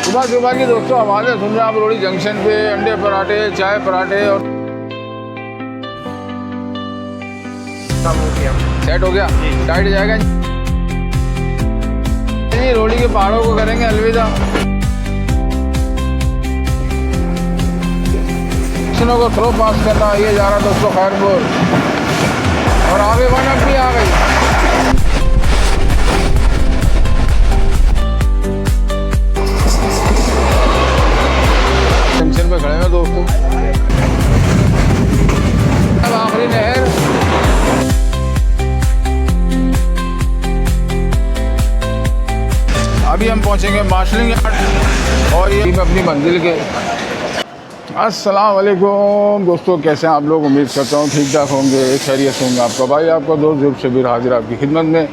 सुबह सुबह की दोस्तों आवाज़ें सुन रहे हैं आप रोड़ी जंक्शन पे। अंडे पराठे, चाय पराठे और सेट हो गया, टाइट जाएगा जी। रोड़ी के पहाड़ों को करेंगे अलविदा। को थ्रो पास करना, ये जा रहा दोस्तों खैरपुर और आगे वन अप भी आ गई। जंक्शन पे खड़े हैं दोस्तों, अब आखिरी नहर। अभी हम पहुंचेंगे मार्शलिंग यार्ड और ये अपनी मंजिल के। अस्सलाम वालेकुम दोस्तों, कैसे हैं आप लोग? उम्मीद करता हूँ ठीक ठाक होंगे, खैरियत होंगे। आपका भाई आपका दोस्त ज़रूर शबीर हाजिर आपकी खिदमत में।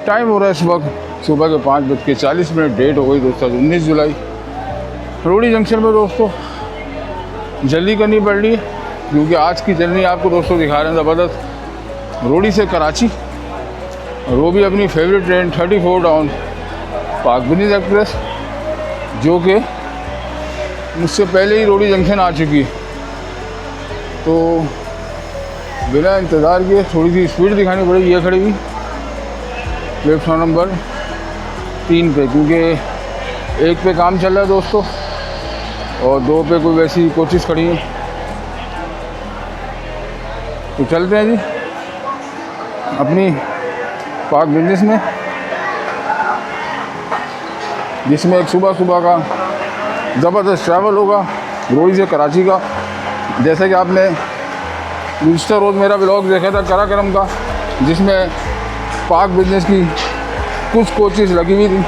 टाइम हो रहा है इस वक्त सुबह के 5:40। डेट हो गई दोस्तों 19 जुलाई। रोड़ी जंक्शन में दोस्तों जल्दी करनी पड़ रही है क्योंकि आज की जर्नी आपको दोस्तों दिखा रहे हैं ज़बरदस्त। रोड़ी से कराची और वो भी अपनी फेवरेट ट्रेन 34 डाउन पाक बिनीज एक्सप्रेस, जो कि मुझसे पहले ही रोड़ी जंक्शन आ चुकी है। तो बिना इंतज़ार किए थोड़ी सी स्पीड दिखानी पड़ेगी। ये खड़ी हुई प्लेटफॉर्म नंबर 3 पे, क्योंकि 1 पे काम चल रहा है दोस्तों और 2 पे कोई वैसी कोचिज़ खड़ी है। तो चलते हैं जी अपनी पाक बिजनेस में, जिसमें एक सुबह सुबह का ज़बरदस्त ट्रैवल होगा रोड़ी से कराची का। जैसे कि आपने गुज़िश्ता रोज़ मेरा व्लॉग देखा था कराक्रम का, जिसमें पाक बिजनेस की कुछ कोचिज़ लगी हुई थी,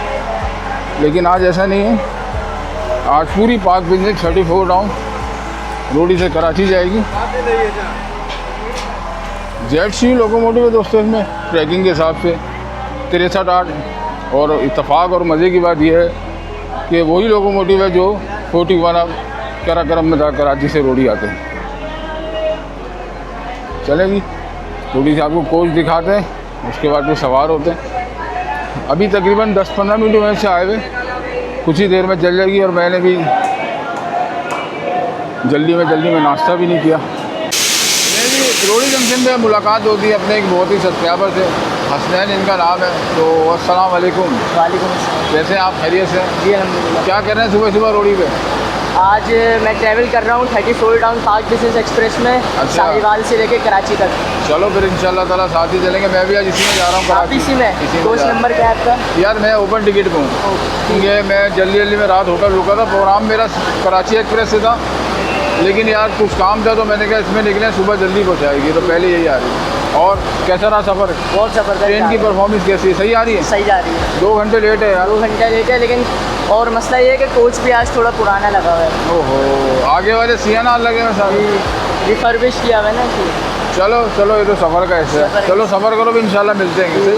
लेकिन आज ऐसा नहीं है। आज पूरी पाक बिजनेस 34 डाउन रोड़ी से कराची जाएगी। जेट-सी लोकोमोटिव है दोस्तों, इसमें ट्रैकिंग के हिसाब से 63-8। और इत्तफाक और मज़े की बात यह है कि वही लोकोमोटिव है जो 41 अब कराक्रम में था, कराची से रोड़ी आते हैं। चलेगी रोड़ी से आपको कोच दिखाते हैं, उसके बाद फिर सवार होते हैं। अभी तकरीबन 10-15 मिनट हुए से आए हुए, कुछ ही देर में चल जाएगी। और मैंने भी जल्दी में नाश्ता भी नहीं किया। रोड़ी जंक्शन पे मुलाकात होती है अपने एक बहुत ही सब्सक्राइबर से, हसनैन इनका नाम है। तो अस्सलाम वालेकुम। वालेकुम अस्सलाम। कैसे हैं आप? खैरियत से? जी अल्हम्दुलिल्लाह। क्या कर रहे हैं सुबह सुबह रोड़ी पे? आज मैं ट्रैवल कर रहा हूँ 34 डाउन पाक बिजनेस एक्सप्रेस में। अच्छा। साहिवाल से लेके कराची तक। चलो फिर इंशाल्लाह ताला साथ ही चलेंगे। मैं भी आज इसी में जा रहा हूँ आप कराची। इसी में? कोच नंबर क्या है आपका? यार मैं ओपन टिकट पे हूँ, क्योंकि मैं जल्दी में रात होटल रुका था। प्रोग्राम मेरा कराची एक्सप्रेस से था, लेकिन यार कुछ काम था तो मैंने कहा इसमें निकले, सुबह जल्दी पहुँचाएगी, तो पहले यही आ रही है। और कैसा रहा सफ़र? बहुत ज़बरदस्त। ट्रेन की परफॉर्मेंस कैसी है? सही आ रही है? सही जा रही है। 2 घंटे लेट है यार। 2 घंटे लेट है, लेकिन और मसला ये है कि कोच भी आज थोड़ा पुराना लगा हुआ है। ओहो, आगे वाले सियाना लगे हैं सारे, रिफर्बिश किया हुआ है ना कि। चलो ये तो सफ़र का हिस्सा है। चलो सफ़र करो, भी इंशाल्लाह मिलते हैं किसी।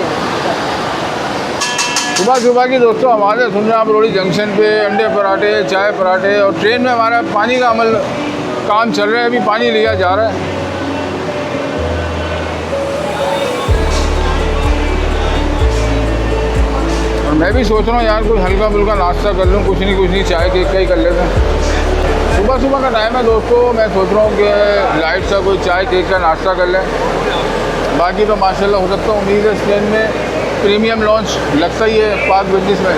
सुबह सुबह की दोस्तों आवाज़ें सुन रहे हैं आप रोड़ी जंक्शन पे। अंडे पराठे, चाय पराठे और ट्रेन में हमारा पानी का अमल काम चल रहा है। अभी पानी लिया जा रहा है। और मैं भी सोच रहा हूँ यार कुछ हल्का फुल्का नाश्ता कर लूँ, कुछ नहीं चाय केक का ही कर लेते हैं। सुबह सुबह का टाइम है दोस्तों, मैं सोच रहा हूँ कि लाइट सा कोई चाय केक का नाश्ता कर लें। बाकी तो माशाल्लाह हो सकता है, उम्मीद है इस ट्रेन में प्रीमियम लॉन्च लगता ही है पाक बिजनेस में,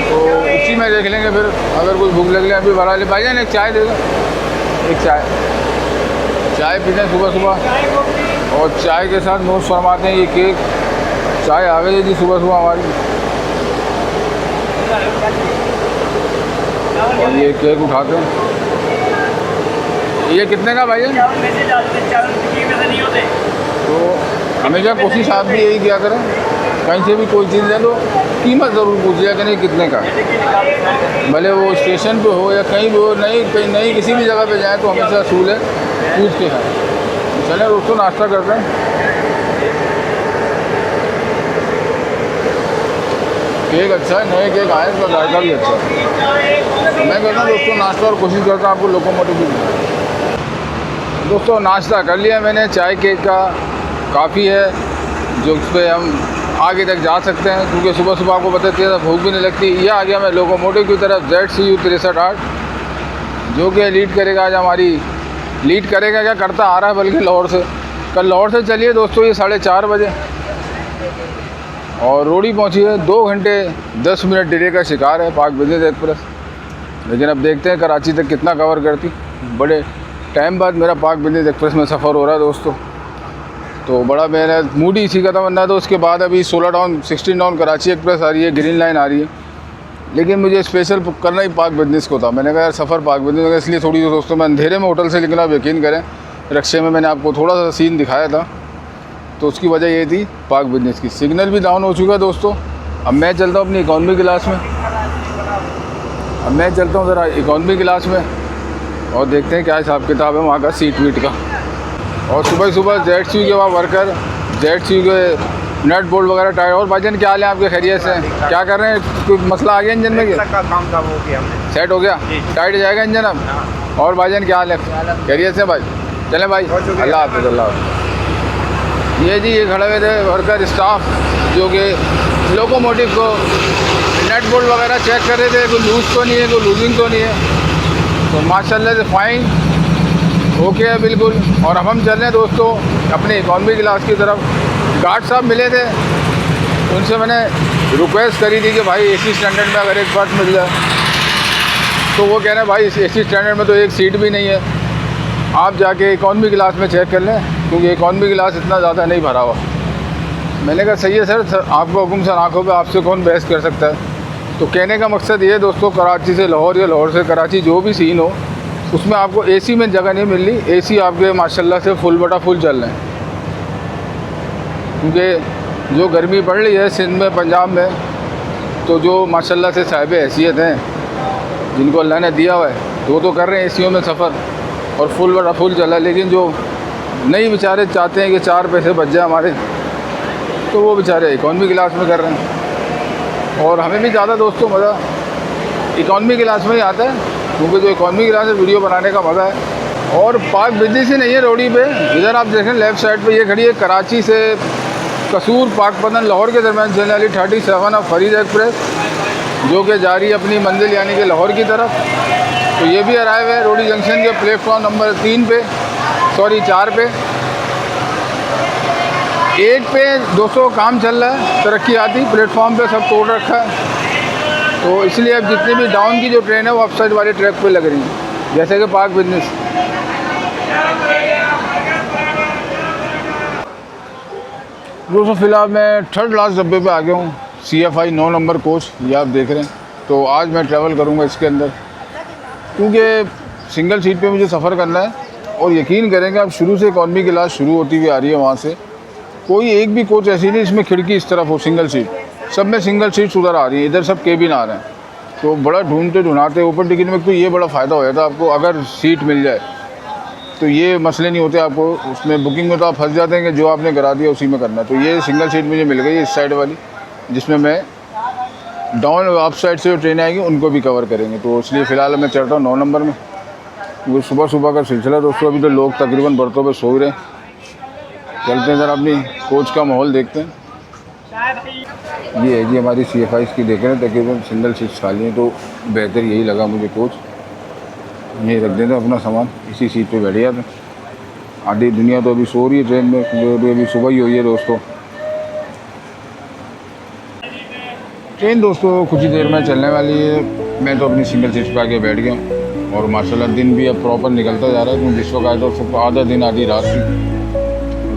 तो उसी में देख लेंगे। फिर अगर कोई भूख लग ले अभी भरा ले। भाईजान एक चाय दे दो, एक चाय पीते हैं सुबह सुबह। और चाय के साथ नोट फरमाते हैं ये केक। चाय आ गई जी सुबह सुबह हमारी, और ये केक उठाते हैं। ये कितने का भाईजान? तो हमेशा कोशिश आप भी यही किया करें, कहीं से भी कोई चीज़ ले लो कीमत ज़रूर पूछिए कि नहीं कितने का, भले वो स्टेशन पे हो या कहीं भी हो। नहीं किसी भी जगह पे जाए तो हमेशा असूल है पूछ के खाएं। चलें दोस्तों नाश्ता करते हैं। केक अच्छा है, नए केक आए, इसका जायका भी अच्छा है। मैं कहता हूँ दोस्तों नाश्ता, और कोशिश करता हूँ आपको लोकोमोटिव भी। दोस्तों नाश्ता कर लिया मैंने, चाय केक का काफ़ी है, जो उस पर हम आगे तक जा सकते हैं, क्योंकि सुबह सुबह आपको पता है भूख भी नहीं लगती। ये आ गया मैं लोकोमोटिव की तरफ ZCU 63 जो कि लीड करेगा आज हमारी, लीड करेगा क्या करता आ रहा है बल्कि लाहौर से। कल लाहौर से चलिए दोस्तों ये 4:30 बजे और रोडी पहुंची है। 2 घंटे 10 मिनट डिले का शिकार है पाक बिजनेस एक्सप्रेस। लेकिन अब देखते हैं कराची तक कितना कवर करती। बड़े टाइम बाद मेरा पाक बिजनेस एक्सप्रेस में सफ़र हो रहा है दोस्तों, तो बड़ा मेरा मूड ही इसी का था। वरना तो उसके बाद अभी 16 डाउन कराची एक्सप्रेस आ रही है, ग्रीन लाइन आ रही है। लेकिन मुझे स्पेशल करना ही पाक बिजनेस को था। मैंने कहा यार सफ़र पाक बिजनेस का, इसलिए थोड़ी दोस्तों मैं अंधेरे में होटल से निकला। आप यकीन करें रक्शे में मैंने आपको थोड़ा सा सीन दिखाया था, तो उसकी वजह ये थी पाक बिजनेस की। सिग्नल भी डाउन हो चुका है दोस्तों। अब मैं चलता हूँ अपनी इकॉनमी क्लास में, ज़रा इकॉनमी क्लास में और देखते हैं क्या हिसाब किताब है वहाँ का सीट वीट का। और सुबह ZCU के वहाँ वर्कर, ZCU के नट बोल्ट वगैरह टायर। और भाईजान क्या हाल है आपके, खैरियत से? क्या कर रहे हैं? कोई मसला आ गया इंजन में? का काम था वो किया हमने। सेट हो गया, टाइट जाएगा इंजन अब। और भाईजान क्या हाल है, खैरियत से भाई? चलें भाई, अल्लाह हाफ़िज़, अल्लाह हाफ़िज़। ये जी ये खड़े हुए थे वर्कर स्टाफ जो कि लोकोमोटिव को नट बोल्ट वगैरह चेक कर रहे थे, कोई लूज़ तो नहीं है, कोई लूजिंग तो नहीं है। तो माशाल्लाह से फ़ाइन ओके है बिल्कुल। और अब हम चल रहे हैं दोस्तों अपनी इकॉनमी क्लास की तरफ। गार्ड साहब मिले थे, उनसे मैंने रिक्वेस्ट करी थी कि भाई AC स्टैंडर्ड में अगर एक बर्थ मिल जाए, तो वो कह रहे हैं भाई AC स्टैंडर्ड में तो एक सीट भी नहीं है, आप जाके इकॉनमी क्लास में चेक कर लें, क्योंकि इकॉनमी क्लास इतना ज़्यादा नहीं भरा हुआ। मैंने कहा सही है सर, आपका हुक्म सर, आँखों पे आपसे कौन बहस कर सकता है। तो कहने का मकसद ये है दोस्तों, कराची से लाहौर या लाहौर से कराची जो भी सीन हो, उसमें आपको AC में जगह नहीं मिल रही। AC आपके माशाल्लाह से फुल बटा फुल चल रहे हैं, क्योंकि जो गर्मी पड़ रही है सिंध में, पंजाब में, तो जो माशाल्लाह से साहिब हैसियत हैं जिनको अल्लाह ने दिया हुआ है, तो वो तो कर रहे हैं ACO में सफ़र और फुल बटा फुल चला। लेकिन जो नहीं बेचारे चाहते हैं कि 4 पैसे बच जाए हमारे, तो वो बेचारे इकॉनमी क्लास में कर रहे हैं। और हमें भी ज़्यादा दोस्तों मज़ा इकॉनमी क्लास में ही आता है, क्योंकि जो इकॉनमी क्लास में वीडियो बनाने का मज़ा है। और पाक बिजनेस ही नहीं है रोडी पे, इधर आप देखें लेफ़्ट साइड पे ये खड़ी है कराची से कसूर पाकपतन लाहौर के दरमियान चलने वाली 37 ऑफ फरीद एक्सप्रेस, जो कि जा रही है अपनी मंजिल यानी कि लाहौर की तरफ। तो ये भी अराइव है रोडी जंक्शन के प्लेटफॉर्म नंबर 4 पे। 1 पे 200 काम चल रहा है, तरक्की आती प्लेटफॉर्म पे सब तोड़ रखा है। तो इसलिए अब जितनी भी डाउन की जो ट्रेन है वो अपसाइड वाले ट्रैक पे लग रही है, जैसे कि पाक बिजनेस। दोस्तों फ़िलहाल मैं 3rd लास्ट डब्बे पे आ गया हूँ, CFI 9 नंबर कोच, ये आप देख रहे हैं। तो आज मैं ट्रैवल करूँगा इसके अंदर, क्योंकि सिंगल सीट पे मुझे सफ़र करना है। और यकीन करेंगे अब शुरू से इकॉनमी क्लास शुरू होती हुई आ रही है, वहाँ से कोई एक भी कोच ऐसी नहीं इसमें खिड़की इस तरफ हो सिंगल सीट, सब में सिंगल सीट्स उधर आ रही हैं, इधर सब केबिन आ रहे हैं। तो बड़ा ढूंढते ओपन टिकट में तो ये बड़ा फ़ायदा हो जाता है आपको, अगर सीट मिल जाए तो ये मसले नहीं होते आपको। उसमें बुकिंग में तो आप फंस जाते हैं कि जो आपने करा दिया उसी में करना है। तो ये सिंगल सीट मुझे मिल गई इस साइड वाली, जिसमें मैं डाउन अप साइड से जो ट्रेनें आएंगी उनको भी कवर करेंगे। तो इसलिए फ़िलहाल मैं चढ़ रहा हूँ 9 नंबर में। वो सुबह का सिलसिला दोस्तों, अभी तो लोग तकरीबन बर्तों पर सो रहे हैं। चलते हैं ज़रा अपनी कोच का माहौल देखते हैं। ये है जी हमारी CFI की, देख रहे हैं तकरीबन सिंगल सीट्स खाली हैं, तो बेहतर यही लगा मुझे कोच। यहीं रख देते अपना सामान, इसी सीट पे बैठ जाते। आधी दुनिया तो अभी सो रही है ट्रेन में, क्योंकि अभी सुबह ही हुई है दोस्तों। ट्रेन दोस्तों कुछ ही देर में चलने वाली है। मैं तो अपनी सिंगल सीट पे आके बैठ गया हूँ और माशाल्लाह दिन भी अब प्रॉपर निकलता जा रहा है, क्योंकि जिस वक्त आया तो आधा दिन आधी रात थी।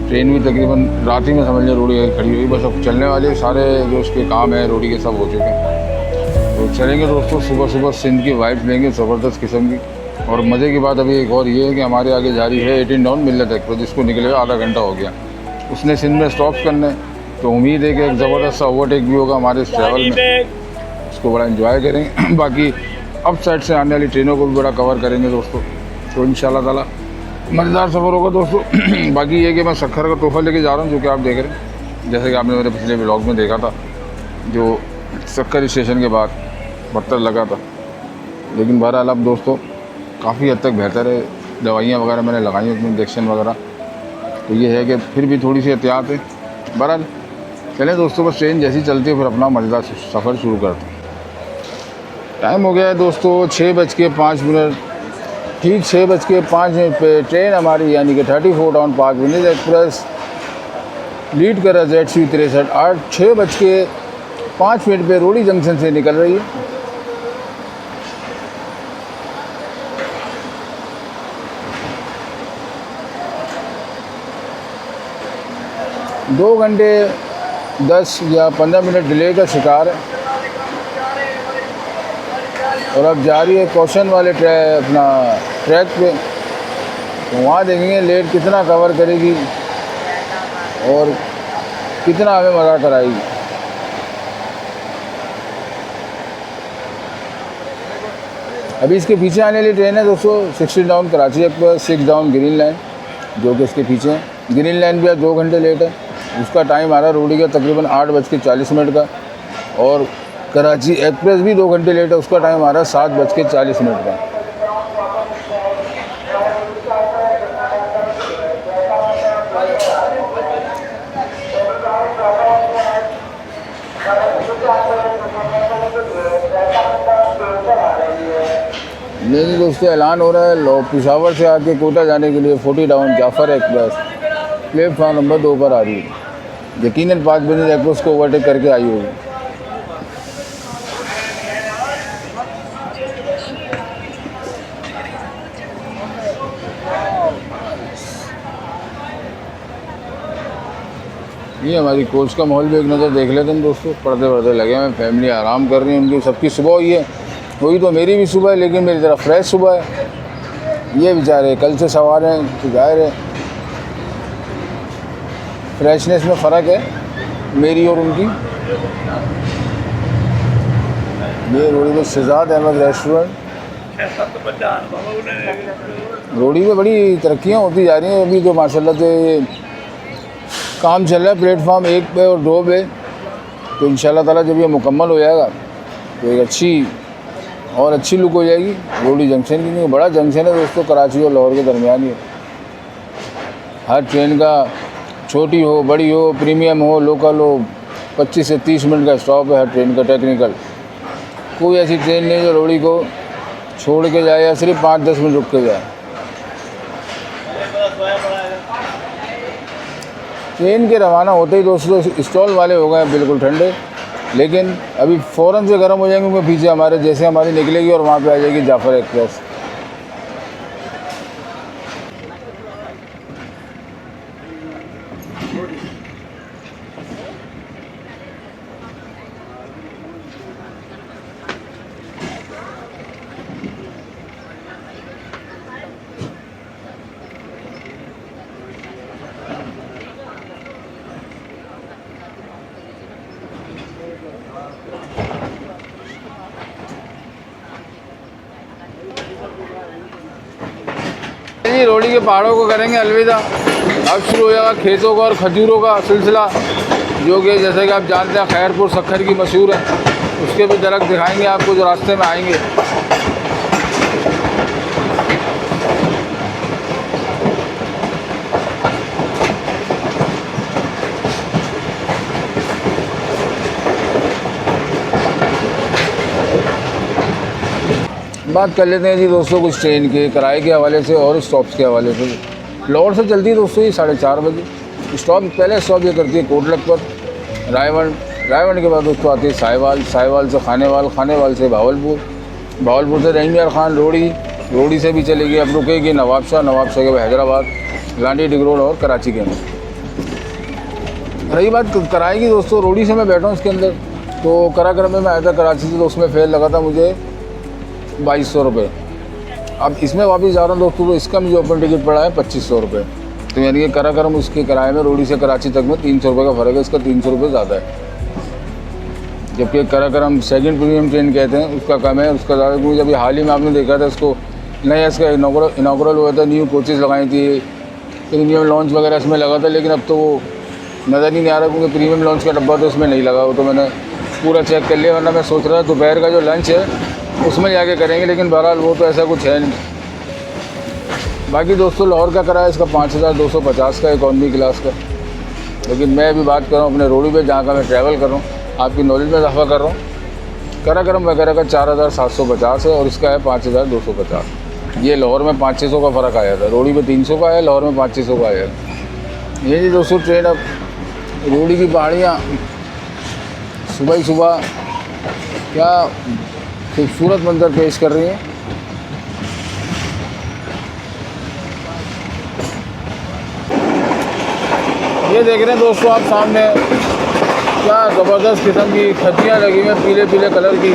ट्रेन भी तकरीबन रात ही में समझ लिया रोडी खड़ी हुई, बस अब चलने वाले सारे जो उसके काम है रोडी के सब हो चुके हैं। तो चलेंगे दोस्तों, सुबह सिंध की वाइब्स लेंगे ज़बरदस्त किस्म की। और मज़े की बात अभी एक और ये है कि हमारे आगे जारी है 18 डाउन मिलत एक्सप्रेस, जिसको निकले हुए आधा घंटा हो गया। उसने सिंध में स्टॉप्स करने, तो उम्मीद है कि एक ज़बरदस्त सा ओवरटेक भी होगा हमारे इस ट्रैवल में, उसको बड़ा एंजॉय करेंगे। बाकी अप साइड से आने वाली ट्रेनों को भी बड़ा कवर करेंगे दोस्तों। तो इंशाल्लाह ताला मज़ेदार सफ़र होगा दोस्तों। बाकी ये कि मैं शक्कर का तोहफ़ा लेके जा रहा हूँ, जो कि आप देख रहे हैं, जैसे कि आपने मेरे पिछले व्लॉग में देखा था, जो शक्कर स्टेशन के बाद पत्थर लगा था। लेकिन बहरहाल अब दोस्तों काफ़ी हद तक बेहतर है, दवाइयाँ वगैरह मैंने लगाई उसमें, इंजेक्शन वगैरह। तो ये है कि फिर भी थोड़ी सी एहतियात है। बहरहाल चलें दोस्तों, बस ट्रेन जैसी चलती है फिर अपना मज़ेदार सफ़र शुरू करते हैं। टाइम हो गया है दोस्तों 6:05। ठीक 6:05 पे ट्रेन हमारी यानी कि 34 town park Windies express lead कर रहा है ZC63 6:05 पे रोडी जंक्शन से निकल रही है। दो घंटे 10 या 15 मिनट डिले का शिकार है और अब जा रही है कौशन वाले अपना ट्रैक पे। तो वहाँ देखेंगे लेट कितना कवर करेगी और कितना हमें मज़ा कराएगी। अभी इसके पीछे आने वाली ट्रेन है दोस्तों 16 down Karachi express 6 down green line, जो कि इसके पीछे है। ग्रीन लाइन भी आज 2 घंटे लेट है। उसका टाइम आ रहा है रोडी का तकरीबन 8:40 का, और कराची एक्सप्रेस भी 2 घंटे लेट है। उसका टाइम आ रहा है 7:40 का। नहीं दोस्तों, ऐलान हो रहा है पिशावर से आके कोटा जाने के लिए 40 down Jaffar express platform number 2 पर आ रही है। यकीनन पाक बिजनेस एक्सप्रेस को ओवरटेक करके आई होगी। ये हमारी कोच का माहौल भी एक नज़र देख लेते हैं दोस्तों। पर्दे वर्दे लगे हैं, फैमिली आराम कर रही है, उनकी सबकी सुबह हुई है, वही तो मेरी भी सुबह है, लेकिन मेरी तरफ फ्रेश सुबह है। ये बेचारे कल से सवार हैं, तो जाहिर है फ्रेशनेस में फ़र्क है मेरी और उनकी। ये रोडी में शहजाद अहमद रेस्टोरेंट, रोडी में बड़ी तरक्कियाँ होती जा रही हैं। अभी तो माशाल्लाह से काम चल रहा है प्लेटफॉर्म 1 पे और 2 पे, तो इंशाल्लाह ताला जब ये मुकम्मल हो जाएगा तो एक अच्छी लुक हो जाएगी रोडी जंक्शन की। नहीं बड़ा जंक्शन है दोस्तों, कराची और लाहौर के दरमियान ही। हर ट्रेन का छोटी हो बड़ी हो प्रीमियम हो लोकल हो 25 से 30 मिनट का स्टॉप है हर ट्रेन का टेक्निकल। कोई ऐसी ट्रेन नहीं जो रोडी को छोड़ के जाए या सिर्फ 5-10 मिनट रुक के जाए। ट्रेन के रवाना होते ही दोस्तों स्टॉल वाले हो गए बिल्कुल ठंडे, लेकिन अभी फ़ौरन से गर्म हो जाएंगे क्योंकि पीछे हमारे जैसे हमारी निकलेगी और वहाँ पे आ जाएगी जाफर एक्सप्रेस। जी रोडी के पहाड़ों को करेंगे अलविदा। अब शुरू हो जाएगा खेतों का और खजूरों का सिलसिला, जो कि जैसे कि आप जानते हैं खैरपुर सखर की मशहूर है। उसके भी झलक दिखाएंगे आपको जो रास्ते में आएंगे। बात कर लेते हैं जी दोस्तों कुछ ट्रेन के किराए के हवाले से और स्टॉप्स के हवाले से। लाहौर से चलती है दोस्तों ये 4:30 बजे। स्टॉप पहले स्टॉप ये करती है कोटलख पर, रायवंड के बाद दोस्तों आती है साहिवाल से खानेवाल से भावलपुर से रहीम यार खान रोडी से भी चलेगी। अब रुकेगी नवाबशाह के बाद हैदराबाद, लांडी डिगरोड और कराची के अंदर। रही बात किराए की दोस्तों, रोडी से मैं बैठा हूँ इसके अंदर, तो कराक्रम में मैं आया था कराची से, तो उसमें फेयर लगा था मुझे 2200 रुपये। अब इसमें वापस जा रहा हूँ दोस्तों, तो इसका मुझे ओपन टिकट पड़ा है 2500 रुपये। तो यानी कि कराक्रम उसके किराए में रोडी से कराची तक में 300 रुपये का फ़र्क है। इसका 300 रुपये ज़्यादा है, जबकि कराक्रम सेकंड प्रीमियम ट्रेन कहते हैं उसका कम है, उसका ज़्यादा। क्योंकि जब हाल ही में आपने देखा था इसको नया इसका इनाग्रल हुआ था, न्यू कोचेज़ लगाई थी, प्रीमियम लॉन्च वगैरह इसमें लगा था, लेकिन अब तो वो नज़र ही नहीं आ रहा क्योंकि प्रीमियम लॉन्च का डब्बा तो इसमें नहीं लगा। वो तो मैंने पूरा चेक कर लिया, वरना मैं सोच रहा था दोपहर का जो लंच है उसमें जाके करेंगे, लेकिन बहरहाल वो तो ऐसा कुछ है नहीं। बाकी दोस्तों लाहौर का किराया इसका 5250 का इकॉनमी क्लास का, लेकिन मैं अभी बात कर रहा हूँ अपने रोडी पे जहाँ का मैं ट्रैवल कर रहा हूँ, आपकी नॉलेज में इजाफा कर रहा हूँ। कराक्रम वगैरह का 4750 है और इसका है 5250। ये लाहौर में 500-600 का फ़र्क आया था, रोडी पे 300 का है, लाहौर में 500-600 का आया। ये जी दोस्तों ट्रेन अब रोडी की पहाड़ियाँ सुबह ही सुबह क्या खूबसूरत मंजर पेश कर रही हैं। ये देख रहे हैं दोस्तों आप सामने क्या ज़बरदस्त किस्म की खज्जियाँ लगी हुई हैं पीले पीले कलर की,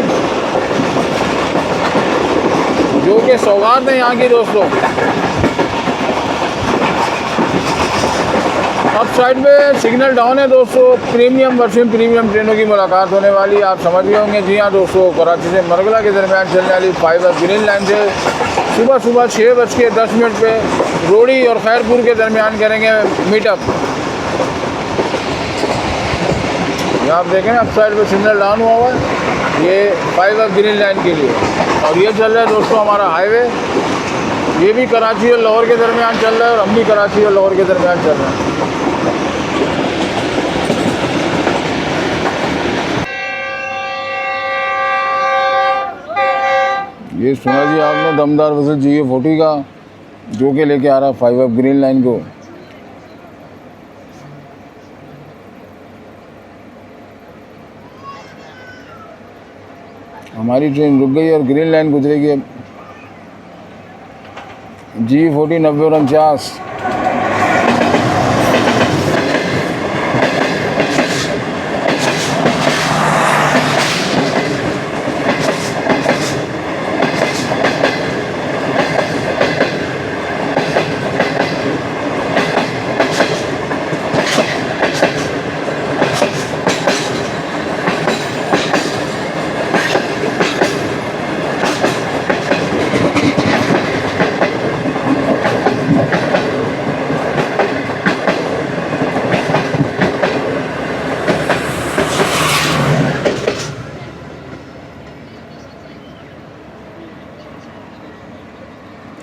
जो कि सौगात है यहाँ की दोस्तों। अब साइड में सिग्नल डाउन है दोस्तों। प्रीमियम वर्सेस प्रीमियम ट्रेनों की मुलाकात होने वाली, आप समझ गए होंगे। जी हाँ दोस्तों, कराची से मरगला के दरमियान चलने वाली 5 ग्रीन लाइन से सुबह 6:10 पे रोडी और खैरपुर के दरमियान करेंगे मीटअप। ये आप देखें अब साइड पे सिग्नल डाउन हुआ है, ये 5 ग्रीन लाइन के लिए। और ये चल रहा है दोस्तों हमारा हाईवे, ये भी कराची और लाहौर के दरमियान चल रहा है और हम भी कराची और लाहौर के दरमियान चल रहे हैं। ये सुना जी आपने दमदार वसल GA40 का, जो कि लेके आ रहा है 5 ग्रीन लाइन को। हमारी ट्रेन रुक गई और ग्रीन लाइन गुजरेगी अब। GA40 90 और 49।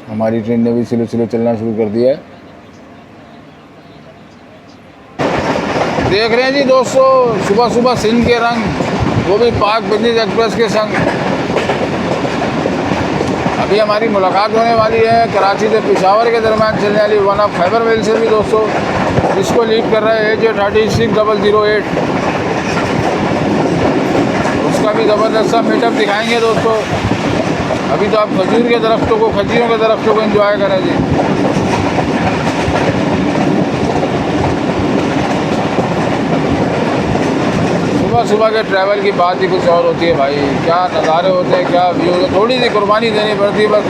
हमारी ट्रेन ने भी स्लो स्लो चलना शुरू कर दिया है। देख रहे हैं जी दोस्तों सुबह सुबह सिंध के रंग, वो भी पाक बिजनेस एक्सप्रेस के संग। अभी हमारी मुलाकात होने वाली है कराची से पेशावर के दरमियान चलने वाली 1 ऑफ खैबर मेल से भी दोस्तों, जिसको लीड कर रहा है AJ36008। उसका भी ज़बरदस्त सा मीटअप दिखाएंगे दोस्तों। अभी तो आप खजूर के दरख्तों को, खज्जियों के दरख्तों को एंजॉय करें जी। सुबह सुबह के ट्रैवल की बात ही कुछ और होती है भाई, क्या नज़ारे होते हैं, क्या व्यू होते हैं। थोड़ी सी कुर्बानी देनी पड़ती है, बस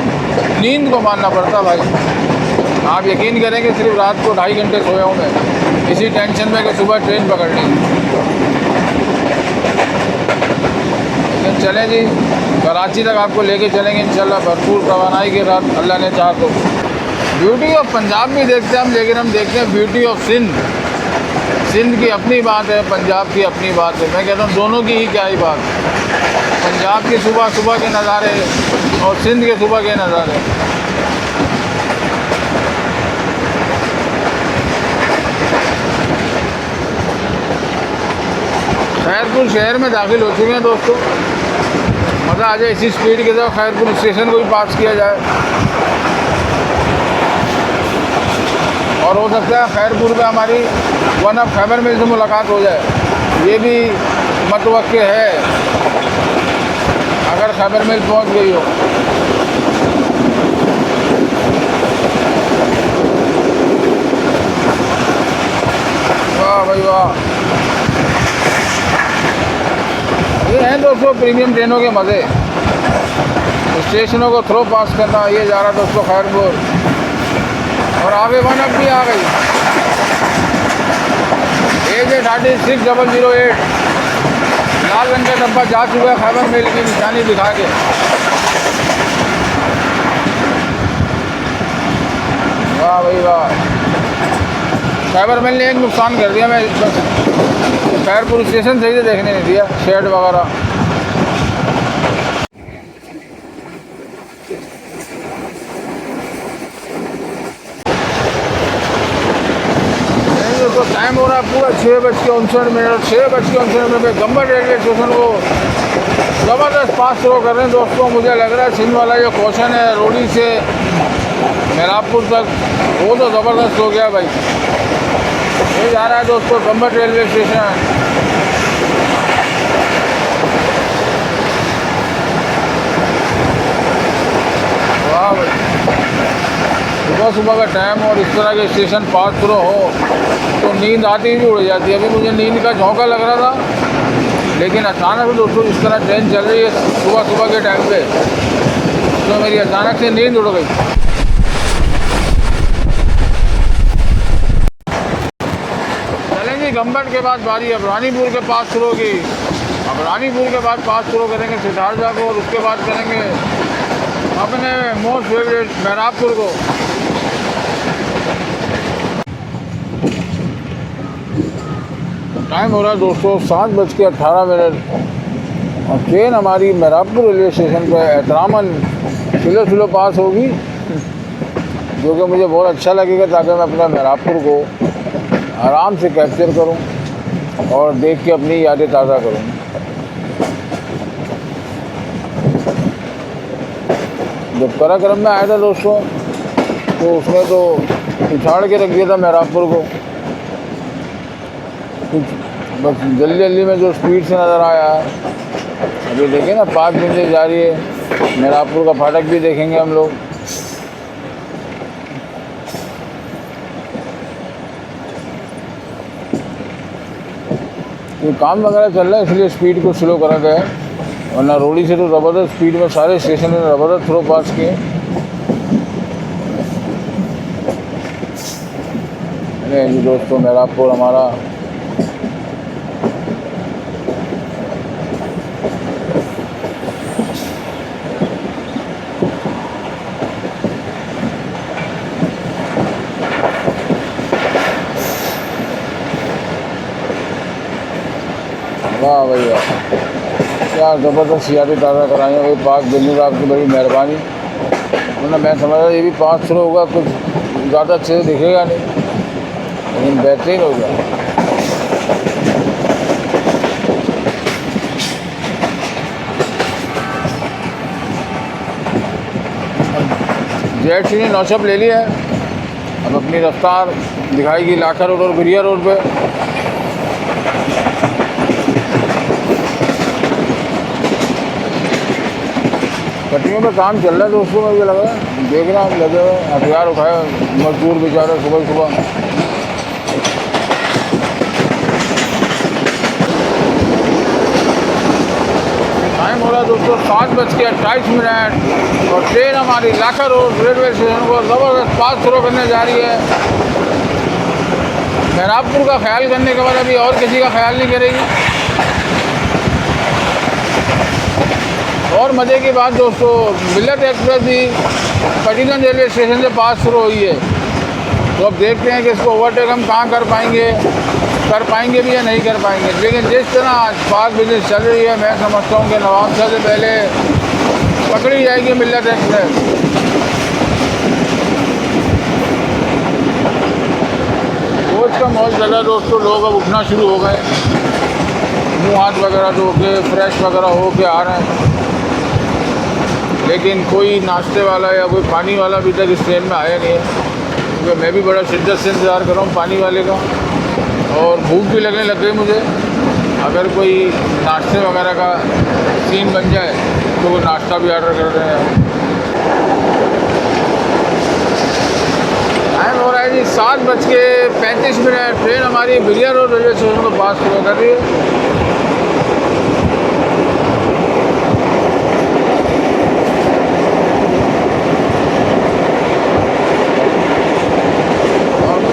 नींद को मानना पड़ता भाई। आप यकीन करेंगे सिर्फ रात को 2.5 घंटे सोया हूँ मैं, इसी टेंशन में कि सुबह ट्रेन पकड़नी। लेकिन चलें जी, कराची तक आपको लेके चलेंगे इंशाल्लाह भरपूर तवानाई के साथ, अल्लाह ने चाहा तो। ब्यूटी ऑफ पंजाब भी देखते हैं हम, लेकिन हम देखते हैं ब्यूटी ऑफ सिंध। सिंध की अपनी बात है, पंजाब की अपनी बात है। मैं कहता हूँ दोनों की ही क्या ही बात। पंजाब के सुबह सुबह के नज़ारे और सिंध के सुबह के नज़ारे। खैरपुर शहर में दाखिल हो चुके हैं दोस्तों। मज़ा आ जाए इसी स्पीड के साथ खैरपुर स्टेशन को भी पास किया जाए, और हो सकता है खैरपुर में हमारी 1 ऑफ खैबर मिल से मुलाकात हो जाए। ये भी मतवक्के है अगर खैबर मिल पहुंच गई हो। वाह भाई वाह, ये हैं दोस्तों प्रीमियम ट्रेनों के मज़े। स्टेशनों को थ्रो पास करना। ये जा रहा दोस्तों खैरपुर, और आगे 1 ऑफ भी आ गई AJ36008। लाल रंग का डब्बा जा चुका है खैबर मेल की निशानी दिखा के। वाह भाई वाह, खैबर मेल ने एक नुकसान कर दिया, मैं बस खैरपुर स्टेशन सही से देखने नहीं दिया, शेड वगैरह। दोस्तों टाइम हो रहा है पूरा 6:59, 6:59 पे गंबर रेलवे स्टेशन को ज़बरदस्त पास थ्रो कर रहे हैं दोस्तों। मुझे लग रहा है सिंध वाला जो क्वेश्चन है रोडी से मेरापुर तक वो तो ज़बरदस्त हो गया भाई। ये जा रहा है दोस्तों गंबर रेलवे स्टेशन। वाह भाई, सुबह सुबह का टाइम और इस तरह के स्टेशन पास थ्रो हो तो नींद आती भी उड़ जाती है। अभी मुझे नींद का झोंका लग रहा था, लेकिन अचानक दोस्तों इस तरह ट्रेन चल रही है सुबह सुबह के टाइम पे तो मेरी अचानक से नींद उड़ गई। चलेंगे गंबट के बाद बारी अब रानीपुर के पास थ्रो की। अब रानीपुर के बाद पास थ्रो करेंगे सिद्धार्थ को और उसके बाद करेंगे अपने मोस्ट फेवरेट मेहराबपुर को। टाइम हो रहा है दोस्तों 7:18 और ट्रेन हमारी मेहराबपुर रेलवे स्टेशन पर एहतरामन स्लो स्लो पास होगी, जो कि मुझे बहुत अच्छा लगेगा ताकि मैं अपना मेहराबपुर को आराम से कैप्चर करूं और देख के अपनी यादें ताज़ा करूं। जब कराक्रम में आया था दोस्तों तो उसने तो उछाड़ के रख दिया था मेहराबपुर को। कुछ बस जल्दी जल्दी में जो स्पीड से नज़र आया। अभी देखें ना 5 मिनट जा रही है, मेहराबपुर का फाटक भी देखेंगे हम लोग। ये काम वगैरह चल रहा है इसलिए स्पीड को स्लो करा गया है, वरना रोडी से तो ज़बरदस्त स्पीड में सारे स्टेशन में ज़बरदस्त थ्रो पास किए। अरे जी दोस्तों मेहराबपुर हमारा वाह भैया क्या ज़बरदस्त यादें ताज़ा कराई हैं भाई। पाक दिल्ली साहब की बड़ी मेहरबानी, वरना मैं समझ रहा ये भी 5 थ्रो होगा, कुछ ज़्यादा अच्छे से दिखेगा नहीं, लेकिन बेहतरीन हो गया। जेट सी ने नौशब ले लिया है, अब अपनी रफ्तार दिखाएगी लाखा रोड और बिरिया रोड पे। पटरियों पे काम चल रहा है दोस्तों, मुझे लग रहा है देख रहे हैं लगे हुए हथियार उठाए मजदूर बेचारे सुबह सुबह। टाइम हो रहा है दोस्तों 7:28 और ट्रेन हमारी लाखा रोड रेलवे स्टेशन को ज़बरदस्त पास थ्रो करने जा रही है। मेहराबपुर का ख्याल करने के बाद अभी और किसी का ख्याल नहीं करेगी। और मज़े की बात दोस्तों मिल्लत एक्सप्रेस भी पटियाला रेलवे स्टेशन से पास थ्रू हुई है, तो अब देखते हैं कि इसको ओवरटेक हम कहाँ कर पाएंगे भी या नहीं कर पाएंगे। लेकिन जिस तरह आज फास्ट बिजनेस चल रही है मैं समझता हूँ कि नवाबशाह से पहले पकड़ी जाएगी मिल्लत एक्सप्रेस। कोच का मौज चल रहा है दोस्तों, लोग अब उठना शुरू हो गए, मुँह हाथ वगैरह धो के फ्रेश वगैरह हो के आ रहे हैं, लेकिन कोई नाश्ते वाला या कोई पानी वाला अभी तक इस ट्रेन में आया नहीं है। क्योंकि मैं भी बड़ा शिद्दत से इंतज़ार कर रहा हूँ पानी वाले का, और भूख भी लगने लग गई मुझे। अगर कोई नाश्ते वगैरह का सीन बन जाए तो वो नाश्ता भी ऑर्डर कर रहे हैं। टाइम हो रहा है जी 7:35। ट्रेन हमारी बिरिया रोड रेलवे स्टेशन को पास कर रही है।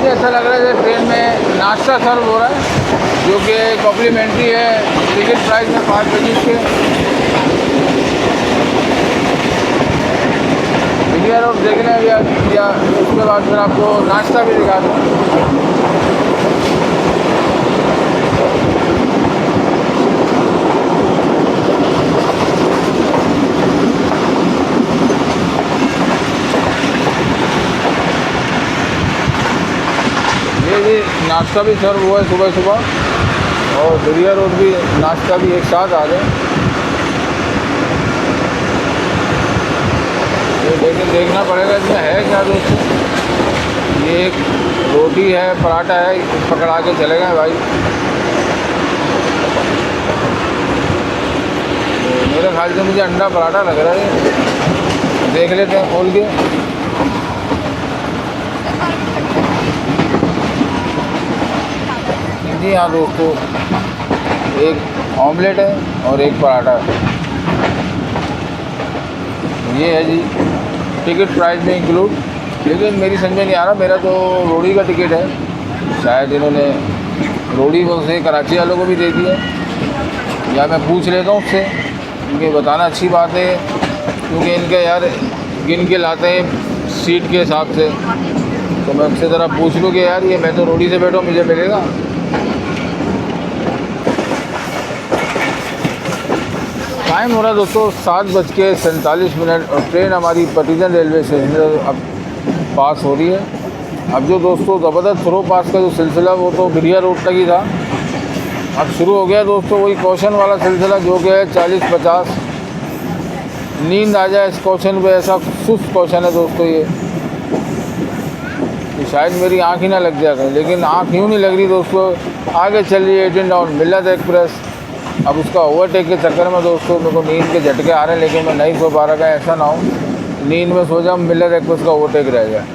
ऐसा लग रहा है कि ट्रेन में नाश्ता सर्व हो रहा है, जो कि कॉम्प्लीमेंट्री है टिकट प्राइस में 5 पेजेस के। बिरिया रोड देखने या उसके बाद फिर आपको नाश्ता भी दिखा दूँ। नाश्ता भी सर्व हुआ है सुबह सुबह, और दरिया रोड भी नाश्ता भी एक साथ आ गए। लेकिन देखना पड़ेगा इसमें है क्या दोस्तों। ये एक रोटी है, पराठा है, पकड़ा के चले गए भाई। तो मेरे ख्याल से मुझे अंडा पराठा लग रहा है, देख लेते हैं खोल के। जी हाँ दोस्तों, एक ऑमलेट है और एक पराठा है। ये है जी, टिकट प्राइस में इंक्लूड। लेकिन मेरी समझ में नहीं आ रहा, मेरा तो रोड़ी का टिकट है, शायद इन्होंने रोड़ी से कराची वालों को भी दे दिया, या मैं पूछ लेता हूँ उससे, क्योंकि बताना अच्छी बात है, क्योंकि इनके यार गिन के लाते हैं सीट के हिसाब से। तो मैं उससे ज़रा पूछ लूँ कि यार ये मैं तो रोड़ी से बैठा हूँ, मुझे मिलेगा? टाइम हो रहा है दोस्तों 7:47 और ट्रेन हमारी पटिजन रेलवे स्टेशन से अब पास हो रही है। अब जो दोस्तों ज़बरदस्त थ्रो पास का जो सिलसिला वो तो बिरिया रोड तक ही था, अब शुरू हो गया दोस्तों वही कौशन वाला सिलसिला, जो कि है 40-50। नींद आ जाए इस कौशन पे, ऐसा सुस्त कौशन है दोस्तों ये, कि शायद मेरी आँख ही ना लग जाए कहीं। लेकिन आँख यूँ नहीं लग रही दोस्तों, आगे चल रही है 18 डाउन मिल्लत एक्सप्रेस। अब उसका ओवरटेक के चक्कर में दोस्तों मेरे को नींद के झटके आ रहे हैं, लेकिन मैं नहीं सो पा रहा था। ऐसा ना हो नींद में सो जाऊँ, मिल्लत एक्सप्रेस का ओवरटेक रह जाए।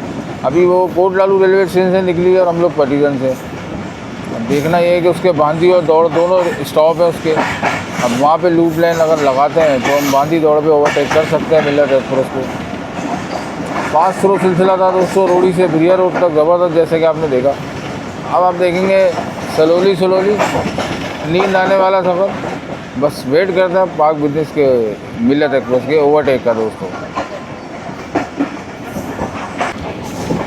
अभी वो कोट लालू रेलवे स्टेशन से निकली है और हम लोग पटिजन से। अब देखना ये है कि उसके बांदी और दौड़ दोनों स्टॉप है उसके। अब वहाँ पे लूप लाइन अगर लगाते हैं तो हम बांदी दौड़ पे ओवरटेक कर सकते हैं मिल्लत एक्सप्रेस को। फास्ट थ्रो सिलसिला था दोस्तों, रोड़ी से बिरिया रोड तक ज़बरदस्त, जैसे कि आपने देखा। अब आप देखेंगे स्लोली नींद आने वाला सफ़र। बस वेट करते हैं पाक बिजनेस के मिल्लत एक्सप्रेस के ओवरटेक का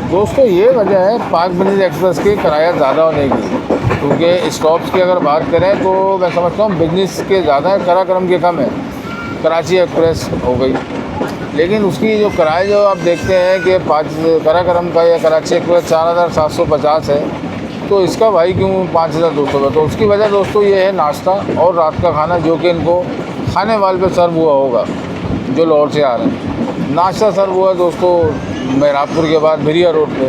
दोस्तों ये वजह है पाक बिजनेस एक्सप्रेस के किराया ज़्यादा होने की, क्योंकि स्टॉप्स की अगर बात करें तो मैं समझता हूँ बिजनेस के ज़्यादा है, कराक्रम के कम है। कराची एक्सप्रेस हो गई, लेकिन उसकी जो किराया जो आप देखते हैं कि 5 कराक्रम का या कराची एक्सप्रेस 4750 है, तो इसका भाई क्यों 5200 है? तो उसकी वजह दोस्तों ये है नाश्ता और रात का खाना, जो कि इनको खाने वाले पे सर्व हुआ होगा जो लाहौर से आ रहे हैं। नाश्ता सर्व हुआ है दोस्तों मेहराबपुर के बाद बिरिया रोड पे।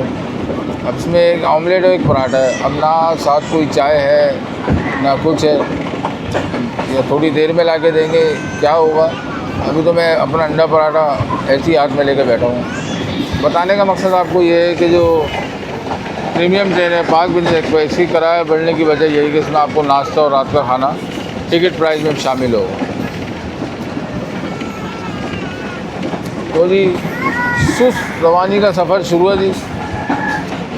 अब इसमें एक ऑमलेट और एक पराठा है। अब ना साथ कोई चाय है ना कुछ है, या थोड़ी देर में ला के देंगे, क्या होगा? अभी तो मैं अपना अंडा पराठा ऐसे ही हाथ में लेकर बैठा हूँ। बताने का मकसद आपको ये है कि जो प्रीमियम ट्रेन है पाक बिजनेस एक्सप्रेस, इसकी किराया बढ़ने की वजह यही कि इसमें आपको नाश्ता और रात का खाना टिकट प्राइस में शामिल होगा। तो जी सुस्त रवानी का सफ़र शुरू है जी।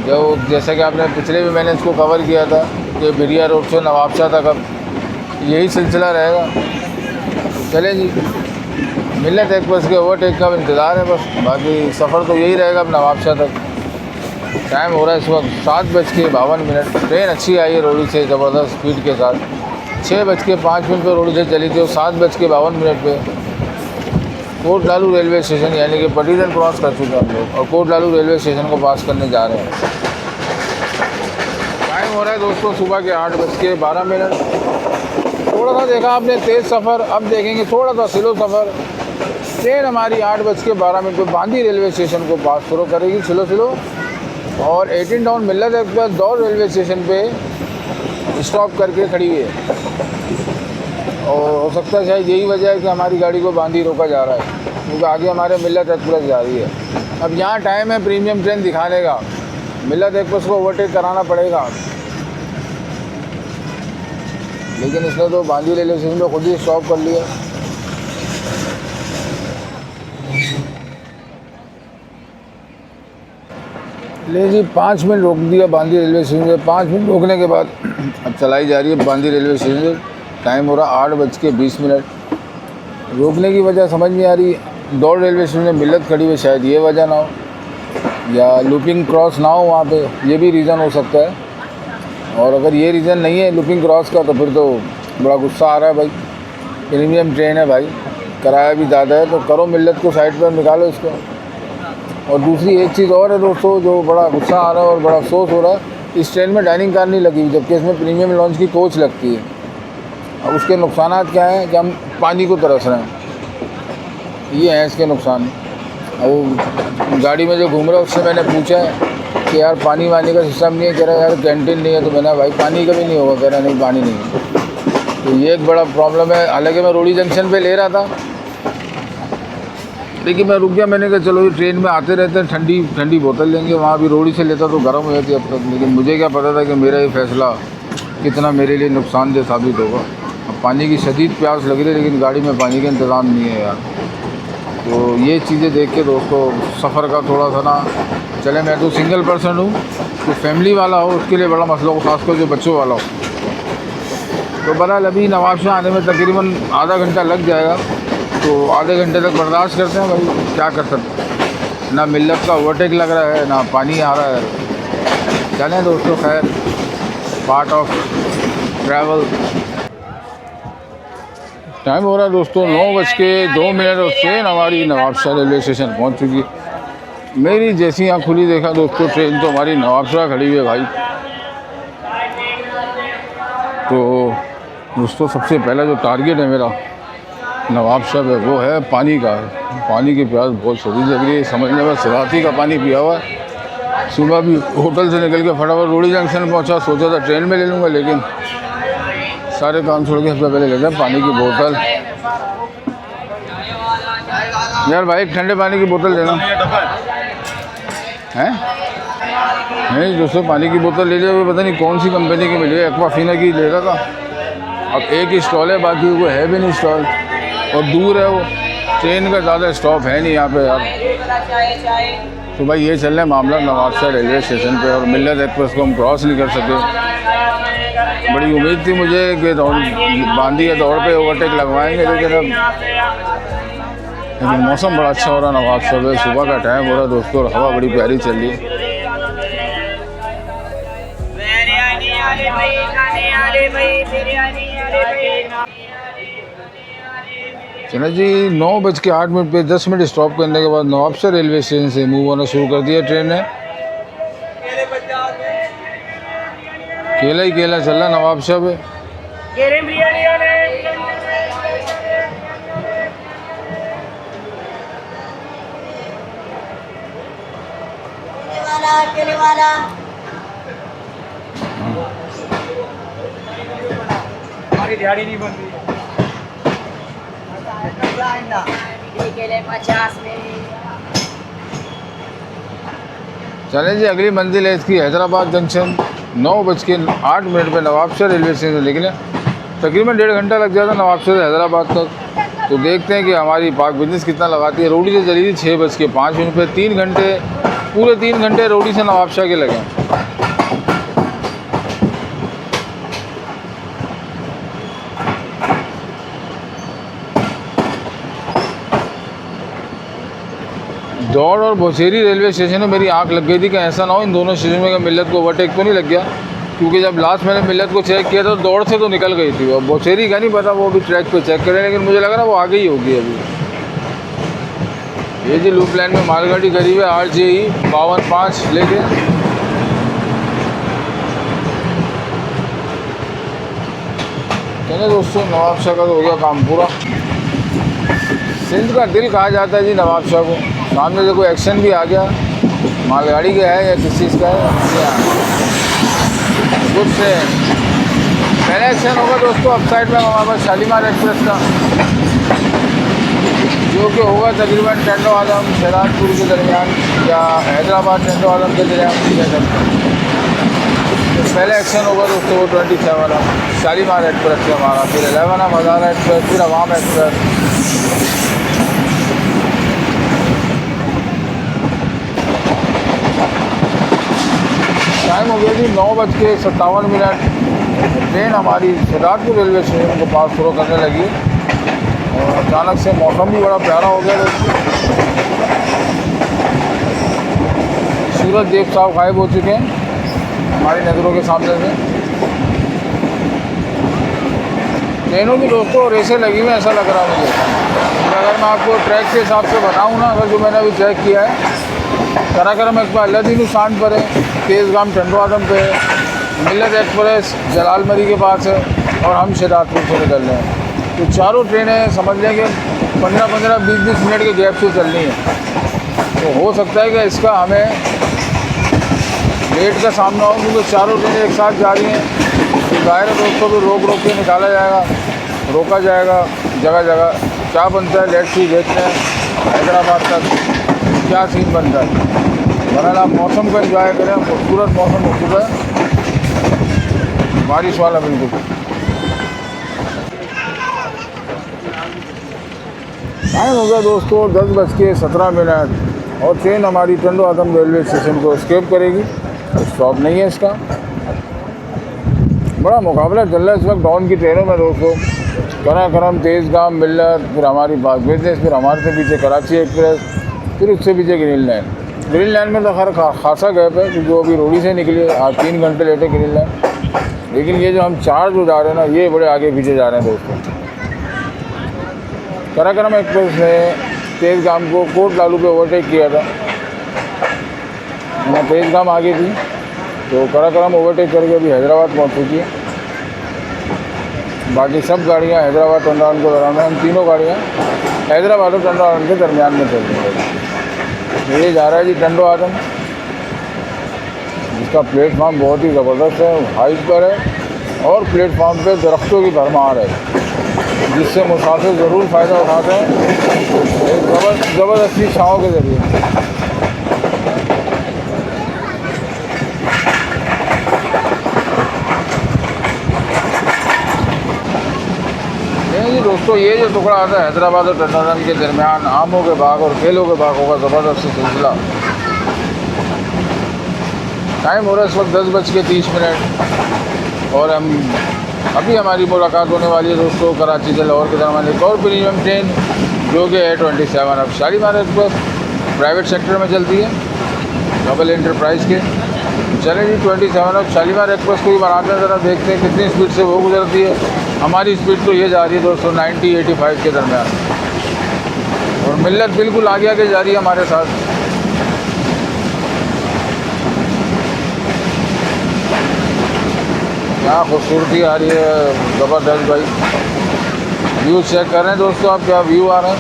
जो जैसा कि आपने पिछले भी मैंने इसको कवर किया था कि बिरिया रोड से नवाबशाह तक अब यही सिलसिला रहेगा। चले जी, मिल्लत एक्सप्रेस के ओवरटेक का इंतज़ार है बस, बाकी सफ़र तो यही रहेगा अब नवाबशाह तक। टाइम हो रहा है इस वक्त 7:52। ट्रेन अच्छी आई है रोड़ी से ज़बरदस्त स्पीड के साथ। 6:05 पे रोड़ी से चली थी और 7:52 पे कोट लालू रेलवे स्टेशन यानी कि पटिजन क्रॉस कर चुके हैं हम लोग, और कोट लालू रेलवे स्टेशन को पास करने जा रहे हैं। टाइम हो रहा है दोस्तों सुबह के 8:12। थोड़ा सा देखा आपने तेज़ सफ़र, अब देखेंगे थोड़ा सा स्लो सफ़र। ट्रेन हमारी 8:12 पे बांदी रेलवे स्टेशन को पास थ्रो करेगी स्लो, और 18 डाउन मिल्लत एक्सप्रेस दौड़ रेलवे स्टेशन पे स्टॉप करके खड़ी हुई है। और हो सकता है शायद यही वजह है कि हमारी गाड़ी को बांदी रोका जा रहा है, क्योंकि आगे हमारे मिल्लत एक्सप्रेस जा रही है। अब यहाँ टाइम है प्रीमियम ट्रेन दिखाने का, मिल्लत एक्सप्रेस को ओवरटेक कराना पड़ेगा, लेकिन इसने तो बांदी रेलवे स्टेशन पर खुद ही स्टॉप कर लिया। ले जी 5 मिनट रोक दिया बांदी रेलवे स्टेशन से। 5 मिनट रोकने के बाद अब चलाई जा रही है बांदी रेलवे स्टेशन से। टाइम हो रहा 8:20। रोकने की वजह समझ नहीं आ रही। दौड़ रेलवे स्टेशन में मिल्लत खड़ी हुई, शायद ये वजह ना हो, या लूपिंग क्रॉस ना हो वहाँ पे, ये भी रीज़न हो सकता है। और अगर ये रीज़न नहीं है लूपिंग क्रॉस का, तो फिर तो बड़ा गुस्सा आ रहा है भाई। प्रीमियम ट्रेन है भाई, किराया भी ज़्यादा है, तो करो मिल्लत को साइड पर निकालो इसको। और दूसरी एक चीज़ और है दोस्तों जो बड़ा गुस्सा आ रहा है और बड़ा अफसोस हो रहा है इस ट्रेन में डाइनिंग कार नहीं लगी, जबकि इसमें प्रीमियम लॉन्च की कोच लगती है। अब उसके नुकसानात क्या हैं कि हम पानी को तरस रहे हैं, ये हैं इसके नुकसान। अब वो गाड़ी में जो घूम रहा है उससे मैंने पूछा कि यार पानी वानी का सिस्टम नहीं है, कह रहा यार कैंटीन नहीं है। तो मैंने भाई पानी कभी नहीं होगा, कह रहा नहीं पानी नहीं है। तो ये एक बड़ा प्रॉब्लम है। हालांकि मैं रोड़ी जंक्शन पे ले रहा था, लेकिन मैं रुक गया। मैंने कहा चलो ये ट्रेन में आते रहते हैं, ठंडी ठंडी बोतल लेंगे। वहाँ भी रोड़ी से लेता तो गर्म हो जाती अब तक, लेकिन मुझे क्या पता था कि मेरा ये फैसला कितना मेरे लिए नुकसानदेह साबित होगा। अब पानी की शदीद प्यास लग रही है, लेकिन गाड़ी में पानी का इंतज़ाम नहीं है यार। तो ये चीज़ें देख के दोस्तों सफ़र का थोड़ा सा ना चले। मैं तो सिंगल पर्सन हूँ, तो फैमिली वाला हो उसके लिए बड़ा मसला हो, खासकर जो बच्चों वाला हो। तो बहरहाल अभी नवाबशाह आने में तकरीबन आधा घंटा लग जाएगा, तो आधे घंटे तक बर्दाश्त करते हैं भाई, क्या कर सकते हैं। ना मिल्लत का ओवरटेक लग रहा है, ना पानी आ रहा है। चलें दोस्तों, खैर पार्ट ऑफ ट्रैवल। टाइम हो रहा है दोस्तों 9:02 और ट्रेन हमारी नवाबशाह रेलवे स्टेशन पहुंच चुकी है। मेरी जैसी आँख खुली देखा दोस्तों, ट्रेन तो हमारी नवाबशाह खड़ी हुई है भाई। तो दोस्तों सबसे पहला जो टारगेट है मेरा नवाबशाह पे, वो है पानी का। पानी की प्यास बहुत शदीद लग रही है, समझने में सराती का पानी पिया हुआ है। सुबह भी होटल से निकल के फटाफट रोड़ी जंक्शन पहुंचा, सोचा था ट्रेन में ले लूँगा, लेकिन सारे काम छोड़ के सबसे पहले लेते हैं पानी की बोतल। यार भाई एक ठंडे पानी की बोतल देना है। नहीं दोस्तों, पानी की बोतल ले लिया, पता नहीं कौन सी कंपनी की मिली है, एक्वाफिना की ले रहा था। अब एक ही स्टॉल है, बाकी वो है भी नहीं स्टॉल, और दूर है वो। ट्रेन का ज़्यादा स्टॉप है नहीं यहाँ पे यार। तो भाई ये चल रहा है मामला नवाबशाह रेलवे स्टेशन पे, और मिल्लत एक्सप्रेस को हम क्रॉस नहीं कर सके। बड़ी उम्मीद थी मुझे कि बांदी के दौड़ पे ओवरटेक लगवाएंगे, लेकिन मौसम बड़ा अच्छा हो रहा है नवाबशाह पे। सुबह का टाइम हो रहा है दोस्तों, और हवा बड़ी प्यारी चल रही है। चलो जी, 9:08 पे 10 मिनट स्टॉप करने के बाद नवाबशाह रेलवे स्टेशन से मूव होना शुरू कर दिया ट्रेन ने। केला ही केला चल रहा नवाबशाह पे। हमारी दिहाड़ी नहीं बन रही। चलें जी, अगली मंजिल है इसकी हैदराबाद जंक्शन। 9:08 पे नवाबशाह रेलवे स्टेशन निकले। तकरीबन 1.5 घंटा लग जाता नवाबशाह से हैदराबाद तक। तो देखते हैं कि हमारी पाक बिजनेस कितना लगाती है। रोडी से चली थी 6:05 पे, 3 घंटे, पूरे 3 घंटे रोडी से नवाबशाह के लगे। दौड़ और बोचेरी रेलवे स्टेशन में मेरी आंख लग गई थी कि ऐसा ना हो इन दोनों स्टेशन में मिल्लत को ओवरटेक तो नहीं लग गया, क्योंकि जब लास्ट मैंने मिल्लत को चेक किया था तो दौड़ से तो निकल गई थी। और बोचेरी का नहीं पता, वो भी ट्रैक पे चेक करें, लेकिन मुझे लग रहा वो आगे ही होगी अभी। ये जी लूप लाइन में मालगाड़ी करीब है RJE 52-5 लेके। चलो दोस्तों, नवाबशाह का तो हो गया काम पूरा। सिंध का दिल कहा जाता है जी नवाबशाह को। सामने से कोई एक्शन भी आ गया, मालगाड़ी का है या किस चीज़ का है, कुछ से पहले एक्शन होगा दोस्तों। अप साइड में हमारे पास शालीमार एक्सप्रेस का, जो कि होगा तकरीबन टेंडो आलम शहराजपुर के दरमियान या हैदराबाद टेंडो आलम के दरमियान। तो पहले एक्शन होगा दोस्तों वो 27 वाला शालीमार एक्सप्रेस से हमारा, फिर 11 हज़ारा एक्सप्रेस, फिर अवाम एक्सप्रेस। टाइम हो गया जी 9:57। ट्रेन हमारी शहजादपुर रेलवे स्टेशन को पास थ्रो करने लगी, और अचानक से मौसम भी बड़ा प्यारा हो गया दोस्तों। सूरज देव साहब गायब हो चुके हैं हमारी नज़रों के सामने से। ट्रेनों की दोस्तों रेसें लगी हुई ऐसा लग रहा है मुझे। अगर मैं आपको ट्रैक के हिसाब से बताऊँ ना, अगर जो मैंने अभी चेक किया है कराकरम एक्सप्रेस अल्लादीन सांड पर है, तेज़गाम टंडो आदम पे है, मिल्लत एक्सप्रेस जलालमरी के पास है और हम शहजादपुर से निकल रहे हैं। तो चारों ट्रेनें समझ लें कि 15-15, 20-20 मिनट के गैप से चलनी है। तो हो सकता है कि इसका हमें लेट का सामना हो, क्योंकि चारों ट्रेनें एक साथ जा रही हैं। तो ज़ाहिर है दोस्तों भी रोक के निकाला जाएगा, रोका जाएगा जगह जगह। क्या बनता है लेट्स सी, देखते हैं हैदराबाद तक क्या सीन बनता है। बहरहाल आप मौसम को एंजॉय करें, खूबसूरत मौसम हो चुका है, बारिश वाला बिल्कुल। टाइम हो गया दोस्तों 10:17 और ट्रेन हमारी टंडो आदम रेलवे स्टेशन को एस्केप करेगी। स्टॉप नहीं है इसका। बड़ा मुकाबला चल रहा है इस वक्त डाउन की ट्रेनों में दोस्तों। कराकरम, तेज़गाम, मिल्लत, फिर हमारी बाग बिजनेस, फिर हमारे से पीछे कराची एक्सप्रेस, फिर उससे पीछे ग्रीन लाइन। ग्रीन लाइन में तो खैर खासा गैप है, जो अभी रोडी से निकली है। आज 3 घंटे लेट है ग्रीन लाइन। लेकिन ये जो हम 4 जो जा रहे हैं ना, ये बड़े आगे पीछे जा रहे हैं दोस्तों। कराकरम एक्सप्रेस ने तेज़गाम को कोट लालू पे ओवरटेक किया था। मैं तेज़गाम आगे थी, तो कराकरम ओवरटेक करके अभी हैदराबाद पहुंच चुकी है। बाकी सब गाड़ियां हैदराबाद टंडोआदम के दौरान, हम तीनों गाड़ियां हैदराबाद और टंडोआदम के दरमियान में चल रही हैं। ये जा रहा है जी टंडो आदम, जिसका प्लेटफार्म बहुत ही ज़बरदस्त है, हाइट पर है और प्लेटफार्म पे दरख्तों की भरमार है, जिससे मुसाफिर ज़रूर फ़ायदा उठाते हैं एक ज़बरदस्ती छाँव के ज़रिए। जी दोस्तों, ये जो टुकड़ा आता है हैदराबाद और टंडोआदम के दरमियान, आमों के बाग और केलों के बागों का ज़बरदस्त सिलसिला। टाइम हो रहा है इस वक्त 10:30 और हम अभी हमारी मुलाकात होने वाली है दोस्तों कराची से लाहौर के दरमियान एक और प्रीमियम ट्रेन, जो कि A27 अब शालीमार एक्सप्रेस प्राइवेट सेक्टर में चलती है, डबल एंटरप्राइज़ के। चले जी 27 अब शालीमार एक्सप्रेस को भी बनाते हैं, ज़रा देखते हैं कितनी स्पीड से वो गुजरती है। हमारी स्पीड तो ये जा रही है दोस्तों 90-85 के दरमियान, और मिल्लत बिल्कुल आगे आगे जा रही है हमारे साथ। क्या खूबसूरती आ रही है, ज़बरदस्त भाई। व्यू चेक कर रहे हैं दोस्तों आप, क्या व्यू आ रहे हैं।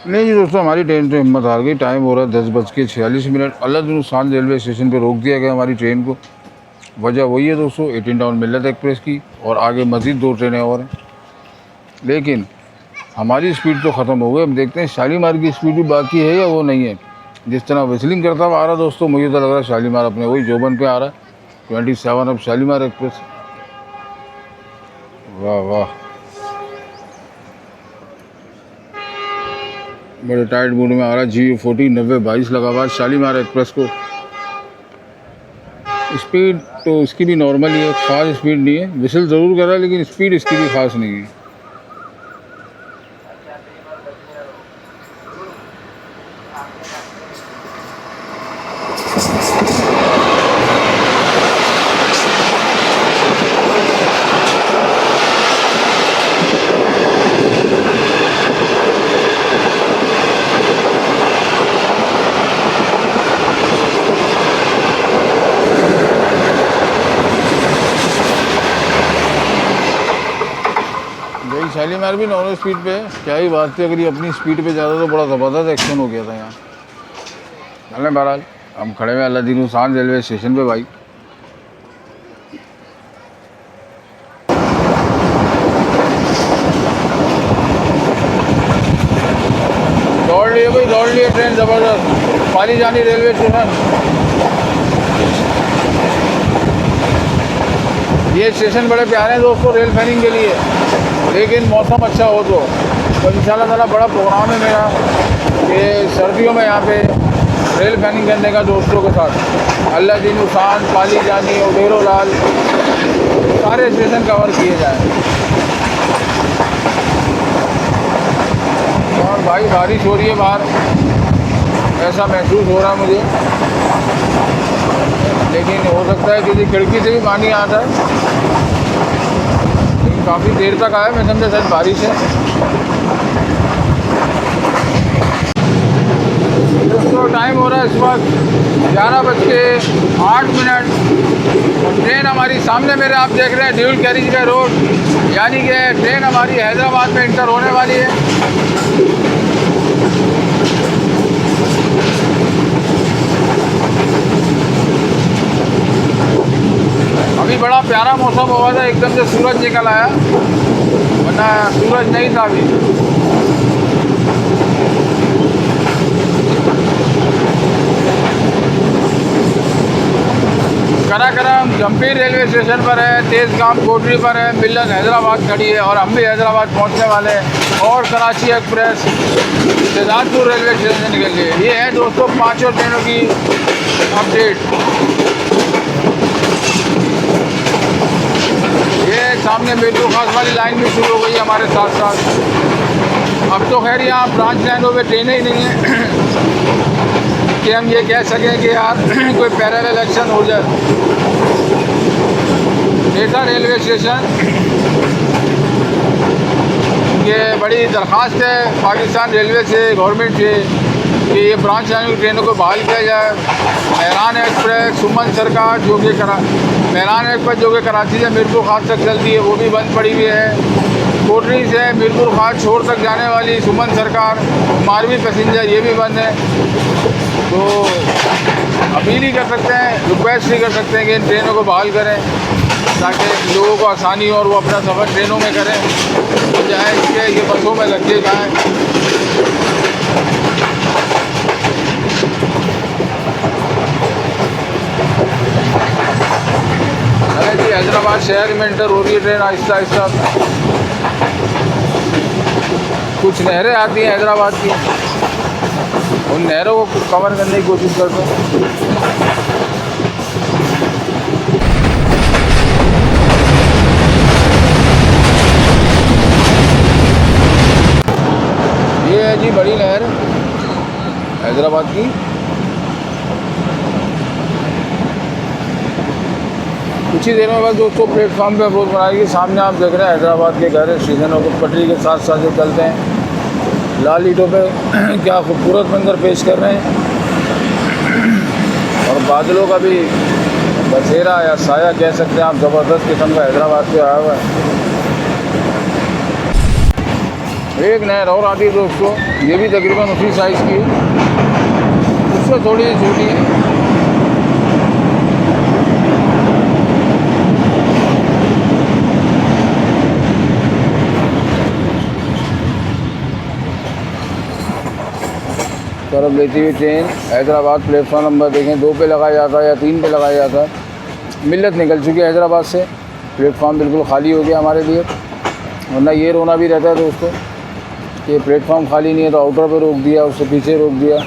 नहीं जी दोस्तों, हमारी ट्रेन तो हिम्मत हार गई। टाइम हो रहा है 10:46। अल्लादीन सांड रेलवे स्टेशन पे रोक दिया गया हमारी ट्रेन को। वजह वही है दोस्तों 18 टाउन मिल्लत एक्सप्रेस की, और आगे मज़ीद 2 ट्रेनें और हैं। लेकिन हमारी स्पीड तो ख़त्म हो गई। अब देखते हैं शालीमार की स्पीड भी बाकी है या वो नहीं है। जिस तरह विस्लिंग करता हुआ आ रहा दोस्तों, मुझे तो लग रहा है शालीमार अपने वही जोबन पे आ रहा है। 27 अब शालीमार एक्सप्रेस। वाह वाह, बड़े टाइट मूड में आ रहा है। GU40 90-22 लगा हुआ शालीमार एक्सप्रेस को। स्पीड तो इसकी भी नॉर्मल ही है, ख़ास स्पीड नहीं है। विसल ज़रूर कर रहा है, लेकिन स्पीड इसकी भी ख़ास नहीं है। शालीमार भी नॉर्मल स्पीड पे है। क्या ही बात थी, अगर ये अपनी स्पीड पे ज़्यादा तो बड़ा ज़बरदस्त एक्शन हो गया था यहाँ। चलें बहरहाल, हम खड़े हुए अल्लादीन सांड रेलवे स्टेशन पे भाई। दौड़ लिए ट्रेन ज़बरदस्त, पाली जानी रेलवे स्टेशन। ये स्टेशन बड़े प्यारे हैं दोस्तों रेल फैनिंग के लिए, लेकिन मौसम अच्छा हो तो इंशाल्लाह ताला बड़ा प्रोग्राम है मेरा कि सर्दियों में यहाँ पे रेल फैनिंग करने का दोस्तों के साथ। अल्लादीन सांड, पाली जानी, उडेरो लाल, सारे स्टेशन कवर किए जाएँ। और भाई बारिश हो रही है बाहर, ऐसा महसूस हो रहा है मुझे, लेकिन हो सकता है किसी खिड़की से भी पानी आता है। काफ़ी देर तक आया, मैं समझा शायद बारिश है। दोस्तों टाइम हो रहा है इस वक्त 11:08। ट्रेन हमारी सामने मेरे आप देख रहे हैं ड्यूल कैरिज का रोड, यानी कि ट्रेन हमारी हैदराबाद में इंटर होने वाली है। अभी बड़ा प्यारा मौसम हुआ था, एकदम से सूरज निकल आया, वरना सूरज नहीं था अभी। कराकरम जमपीर रेलवे स्टेशन पर है, तेज़गाम कोटरी पर है, मिल्लन हैदराबाद खड़ी है और हम भी हैदराबाद पहुंचने वाले हैं। और Karachi express Shahzadpur railway station से निकल गई। ये है दोस्तों 5 ट्रेनों की अपडेट। ये सामने मीरपुर खास वाली लाइन भी शुरू हो गई हमारे साथ साथ। अब तो खैर यहाँ ब्रांच लाइनों पे ट्रेनें ही नहीं हैं कि हम ये कह सकें कि यार कोई पैरेलल एक्शन हो जाए। एटा रेलवे स्टेशन, ये बड़ी दरख्वास्त है पाकिस्तान रेलवे से, गवर्नमेंट से, कि ये ब्रांच लाइन की ट्रेनों को बहाल किया जाए। मेहरान एक्सप्रेस, सुमन सरकार जो कि मेहरान एक्सप्रेस जो कि कराची से मीरपुर खास तक चलती है, वो भी बंद पड़ी हुई है। कोटरी से मीरपुर खास छोड़ तक जाने वाली सुमन सरकार मारवी पैसेंजर, ये भी बंद है। तो अपील ही कर सकते हैं, रिक्वेस्ट ही कर सकते हैं कि इन ट्रेनों को बहाल करें ताकि लोगों को आसानी हो और वो अपना सफ़र ट्रेनों में करें, बजाय इसके ये बसों में लग के जाएँ। अरे जी हैदराबाद शहर में इंटर हो रही है ट्रेन आहिस्ता आहिस्ता। कुछ नहरें आती हैं हैदराबाद की, उन नहरों को कवर करने की कोशिश करते हैं। ये है जी बड़ी नहर हैदराबाद की। कुछ ही देरों में बाद दोस्तों प्लेटफॉर्म पे अप्रोच बनाएगी। सामने आप देख रहे हैं हैदराबाद के घर स्टेशनों को पटरी के साथ साथ जो चलते हैं, लाल ईंटों पे क्या खूबसूरत मंजर पेश कर रहे हैं। और बादलों का भी बसेरा या साया कह सकते हैं आप, ज़बरदस्त किस्म का हैदराबाद पे आया हुआ है। एक नहर और आती है दोस्तों, ये भी तकरीबन उसी साइज़ की है, उससे थोड़ी छोटी है। तरफ लेती हुई ट्रेन हैदराबाद प्लेटफॉर्म नंबर देखें 2 पे लगाया जाता है या 3 पे लगाया जाता है। मिल्लत निकल चुकी है हैदराबाद से, प्लेटफॉर्म बिल्कुल खाली हो गया हमारे लिए। वरना ये रोना भी रहता है दोस्तों कि प्लेटफॉर्म खाली नहीं है तो आउटर पे रोक दिया, उससे पीछे रोक दिया।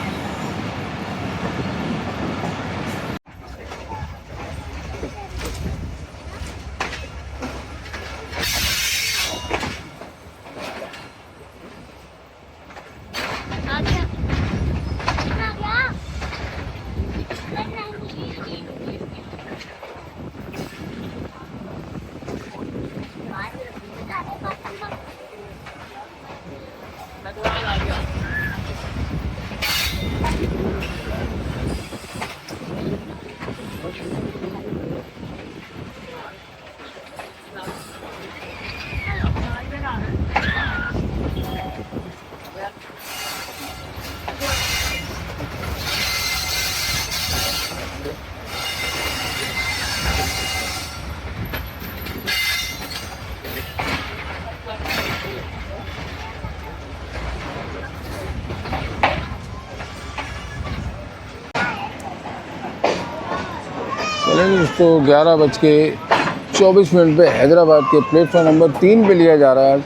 चलिए दोस्तों 11:24 पे हैदराबाद के प्लेटफॉर्म नंबर 3 पे लिया जा रहा है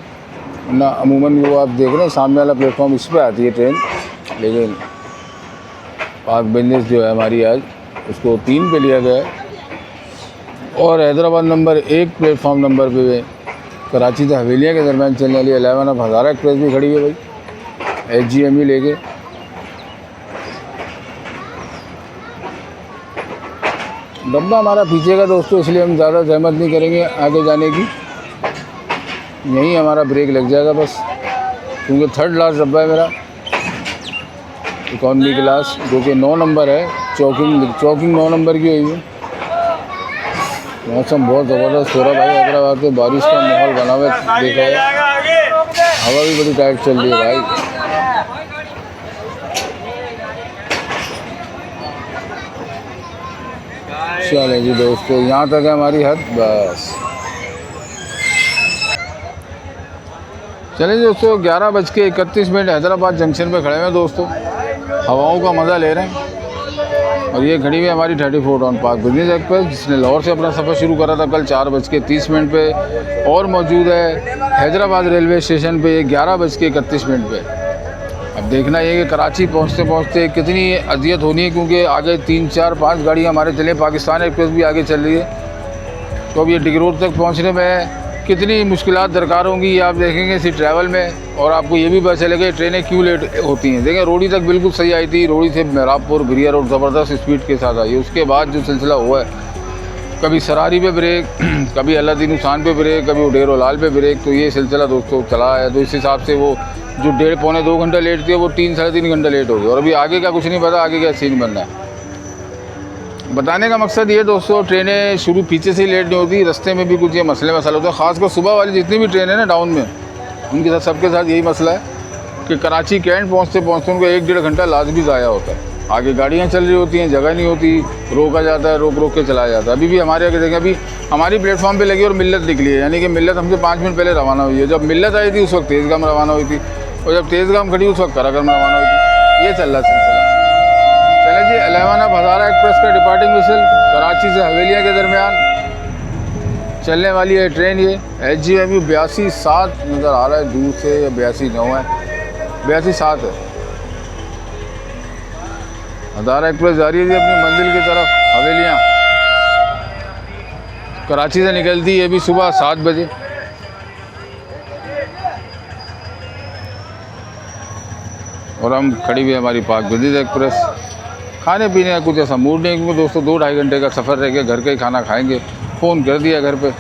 ना। अमूमन वो आप देख रहे हैं सामने वाला प्लेटफॉर्म, इस पे आती है ट्रेन, लेकिन पाक बिजनेस जो है हमारी आज उसको 3 पे लिया गया है। और हैदराबाद नंबर 1 प्लेटफॉर्म नंबर पे कराची से हवेलियाँ के दरमियान चलने वाली 11 अब हज़ारा एक्सप्रेस भी खड़ी है भाई, HGME लेके। डब्बा हमारा पीछे का दोस्तों, इसलिए हम ज़्यादा जहमत नहीं करेंगे आगे जाने की। यहीं हमारा ब्रेक लग जाएगा बस, क्योंकि थर्ड क्लास डब्बा है मेरा, इकॉनमी क्लास, जो कि 9 नंबर है। चौकिंग 9 नंबर की हुई है। मौसम बहुत ज़बरदस्त हो रहा है भाई हैदराबाद में, बारिश का माहौल बना हुआ है, देखा है। हवा भी बड़ी टाइट चल रही है भाई। चले जी दोस्तों, यहाँ तक है हमारी हद बस। चले जी दोस्तों, 11:31 हैदराबाद जंक्शन पे खड़े हैं दोस्तों, हवाओं का मज़ा ले रहे हैं। और ये खड़ी हुई है हमारी 34 टाउन पार्क बिजनेस एक्सप्रेस, जिसने लाहौर से अपना सफ़र शुरू करा था कल 4:30 पे, और मौजूद है हैदराबाद रेलवे स्टेशन पे 11:31 पे। अब देखना ये कि कराची पहुंचते पहुंचते कितनी अजियत होनी है, क्योंकि आगे 3, 4, 5 गाड़ियाँ हमारे चले, पाकिस्तान एक्सप्रेस भी आगे चल रही है। तो अब ये टिग रोड तक पहुँचने में कितनी मुश्किलात दरकार होंगी, ये आप देखेंगे इसी ट्रैवल में। और आपको ये भी पता चलेगा ट्रेनें क्यों लेट होती हैं। देखें, रोड़ी तक बिल्कुल सही आई थी, रोड़ी से मेहराबपुर बिरिया रोड ज़बरदस्त स्पीड के साथ आई। उसके बाद जो सिलसिला हुआ है, कभी सरारी पे ब्रेक, कभी अलादीन हुसैन पे ब्रेक, कभी उडेरो लाल पे ब्रेक, तो ये सिलसिला दोस्तों चला है। तो इस हिसाब से वो जो 1.5-2 घंटा लेट थी, वो 3-3.5 घंटा लेट हो गया। और अभी आगे का कुछ नहीं पता, आगे क्या सीन बनना है। बताने का मकसद ये दोस्तों, ट्रेनें शुरू पीछे से ही लेट नहीं होती, रास्ते में भी कुछ ये मसले होते हैं। ख़ासकर सुबह वाली जितनी भी ट्रेनें ना डाउन में, उनके साथ सबके साथ यही मसला है कि कराची कैंट पहुँचते पहुँचते उनको 1-1.5 घंटा लाजमी ज़ाया होता है। आगे गाड़ियाँ चल रही होती हैं, जगह नहीं होती, रोका जाता है, रोक के चलाया जाता है। अभी भी हमारे आगे देखें, अभी हमारी प्लेटफॉर्म पे लगी और मिल्लत निकली है, यानी कि मिल्लत हमसे 5 मिनट पहले रवाना हुई है। जब मिल्लत आई थी उस वक्त तेज़गाम रवाना हुई थी, और जब तेज़गाम खड़ी उस वक्त कराकरम रवाना हुई थी। ये चल रहा सिलसिला। चले जी, 11 अब हज़ारा एक्सप्रेस का डिपार्टिंग विसल कराची से हवेलिया के दरमियान चलने वाली है ट्रेन। ये HGMU 82-7 नज़र आ रहा है दूर से, या 82-9 है, 82-7 है। हज़ारा एक्सप्रेस जा रही है जी अपनी मंजिल की तरफ, हवेलियाँ। कराची से निकलती है भी सुबह 7 बजे। और हम खड़ी हुई है हमारी पाक बिजनेस एक्सप्रेस। खाने पीने का कुछ ऐसा मूड नहीं, क्योंकि दोस्तों 2-2.5 घंटे का सफ़र रह गया, घर का ही खाना खाएंगे। फ़ोन कर दिया घर पे,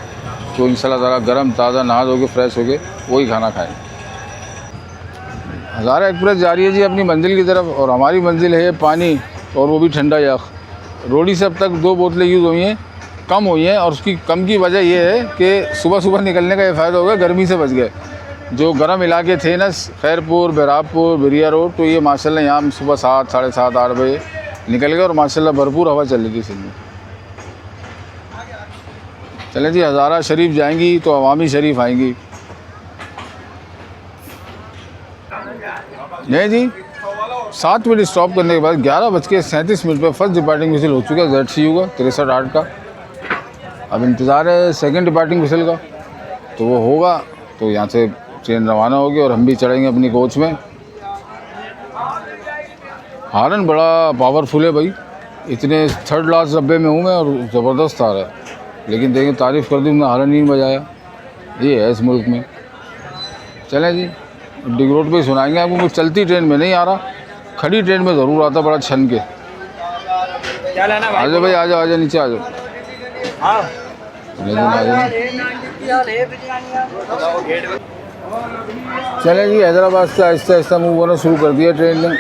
तो इंशाल्लाह ताला गर्म ताज़ा नहा धो के फ्रेश हो के वही खाना खाएंगे। हज़ारा एक्सप्रेस जा रही है जी अपनी मंजिल की तरफ, और हमारी मंजिल है पानी, और वो भी ठंडा यख। रोडी से अब तक 2 बोतलें यूज़ हुई हैं, कम हुई हैं, और उसकी कम की वजह यह है कि सुबह सुबह निकलने का ये फ़ायदा हो गया, गर्मी से बच गए। जो गर्म इलाके थे ना, खैरपुर, मेहराबपुर, बिरिया रोड, तो ये माशाल्लाह यहाँ सुबह 7, 7:30, 8 बजे निकल गए, और माशाल्लाह भरपूर हवा चल रही थी सिंध में। चलें जी, हज़ारा शरीफ जाएंगी तो अवामी शरीफ आएंगी। नहीं जी, 7 मिनट स्टॉप करने के बाद 11:37 पे फर्स्ट डिपार्टिंग विसल हो चुका है ZCU का 63-8 का। अब इंतज़ार है सेकंड डिपार्टिंग विसल का, तो वो होगा तो यहाँ से ट्रेन रवाना होगी और हम भी चढ़ेंगे अपनी कोच में। हारन बड़ा पावरफुल है भाई, इतने थर्ड क्लास डब्बे में हूँ मैं, और ज़बरदस्त आ रहा है। लेकिन देखें, तारीफ़ कर दी, हमने हारन नहीं बजाया, ये है इस मुल्क में। चलें जी, डिग रोड पे सुनाएंगे आपको। चलती ट्रेन में नहीं आ रहा, खड़ी ट्रेन में ज़रूर आता, बड़ा छन के। क्या लेना भाई? आ जाओ भाई, आ जाओ, नीचे आ जाओ। हाँ, चलें जी, हैदराबाद से आहिस्ता आहिस्ता मूव होना शुरू कर दिया ट्रेन ने।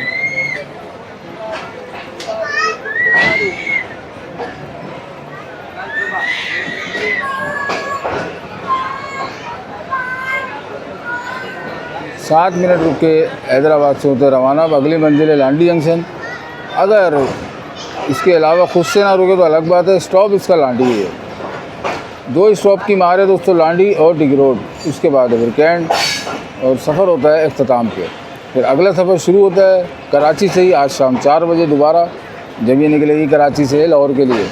सात मिनट रुक के हैदराबाद से होते रवाना। अब अगली मंजिल है लांडी जंक्शन। अगर इसके अलावा खुद से ना रुके तो अलग बात है, स्टॉप इसका लांडी है। 2 स्टॉप की मार है दोस्तों, लांडी और डिग रोड। उसके बाद फिर कैंट, और सफ़र होता है इख्तिताम पे। फिर अगला सफ़र शुरू होता है कराची से ही, आज शाम 4 बजे दोबारा, जब ये निकलेगी कराची से लाहौर के लिए।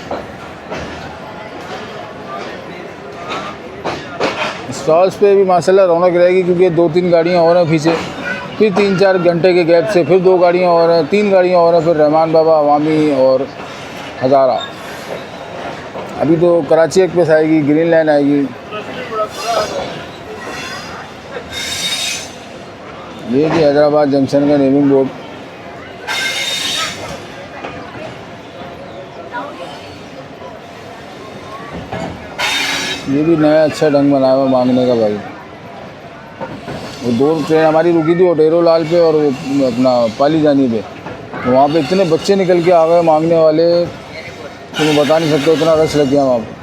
स्टॉल्स पे भी माशाल्लाह रौनक रहेगी, क्योंकि 2-3 गाड़ियाँ और हैं पीछे, फिर 3-4 घंटे के गैप से फिर 2 गाड़ियाँ और हैं, 3 गाड़ियाँ और हैं, फिर रहमान बाबा, अवामी और हज़ारा। अभी तो कराची एक्सप्रेस आएगी, ग्रीन लाइन आएगी। ये जी हैदराबाद जंक्शन का नेमिंग बोर्ड। ये भी नया अच्छा ढंग बनाया हुआ मांगने का भाई। वो 2 ट्रेन हमारी रुकी थी, ओडेरो लाल पे और वो अपना पाली जानी पे। तो वहाँ पे इतने बच्चे निकल के आ गए मांगने वाले, तो मैं बता नहीं सकता, इतना रश लग गया वहाँ पे।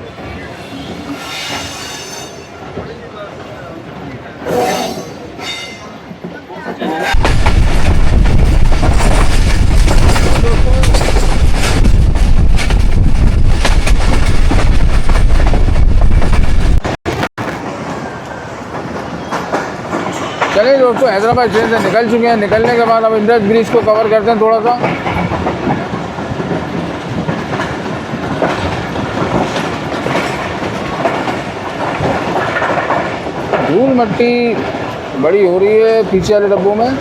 चलिए दोस्तों, हैदराबाद ट्रेन से निकल चुके हैं। निकलने के बाद अब इंद्रज ब्रिज को कवर करते हैं थोड़ा सा। धूल मट्टी बड़ी हो रही है पीछे वाले डब्बों में।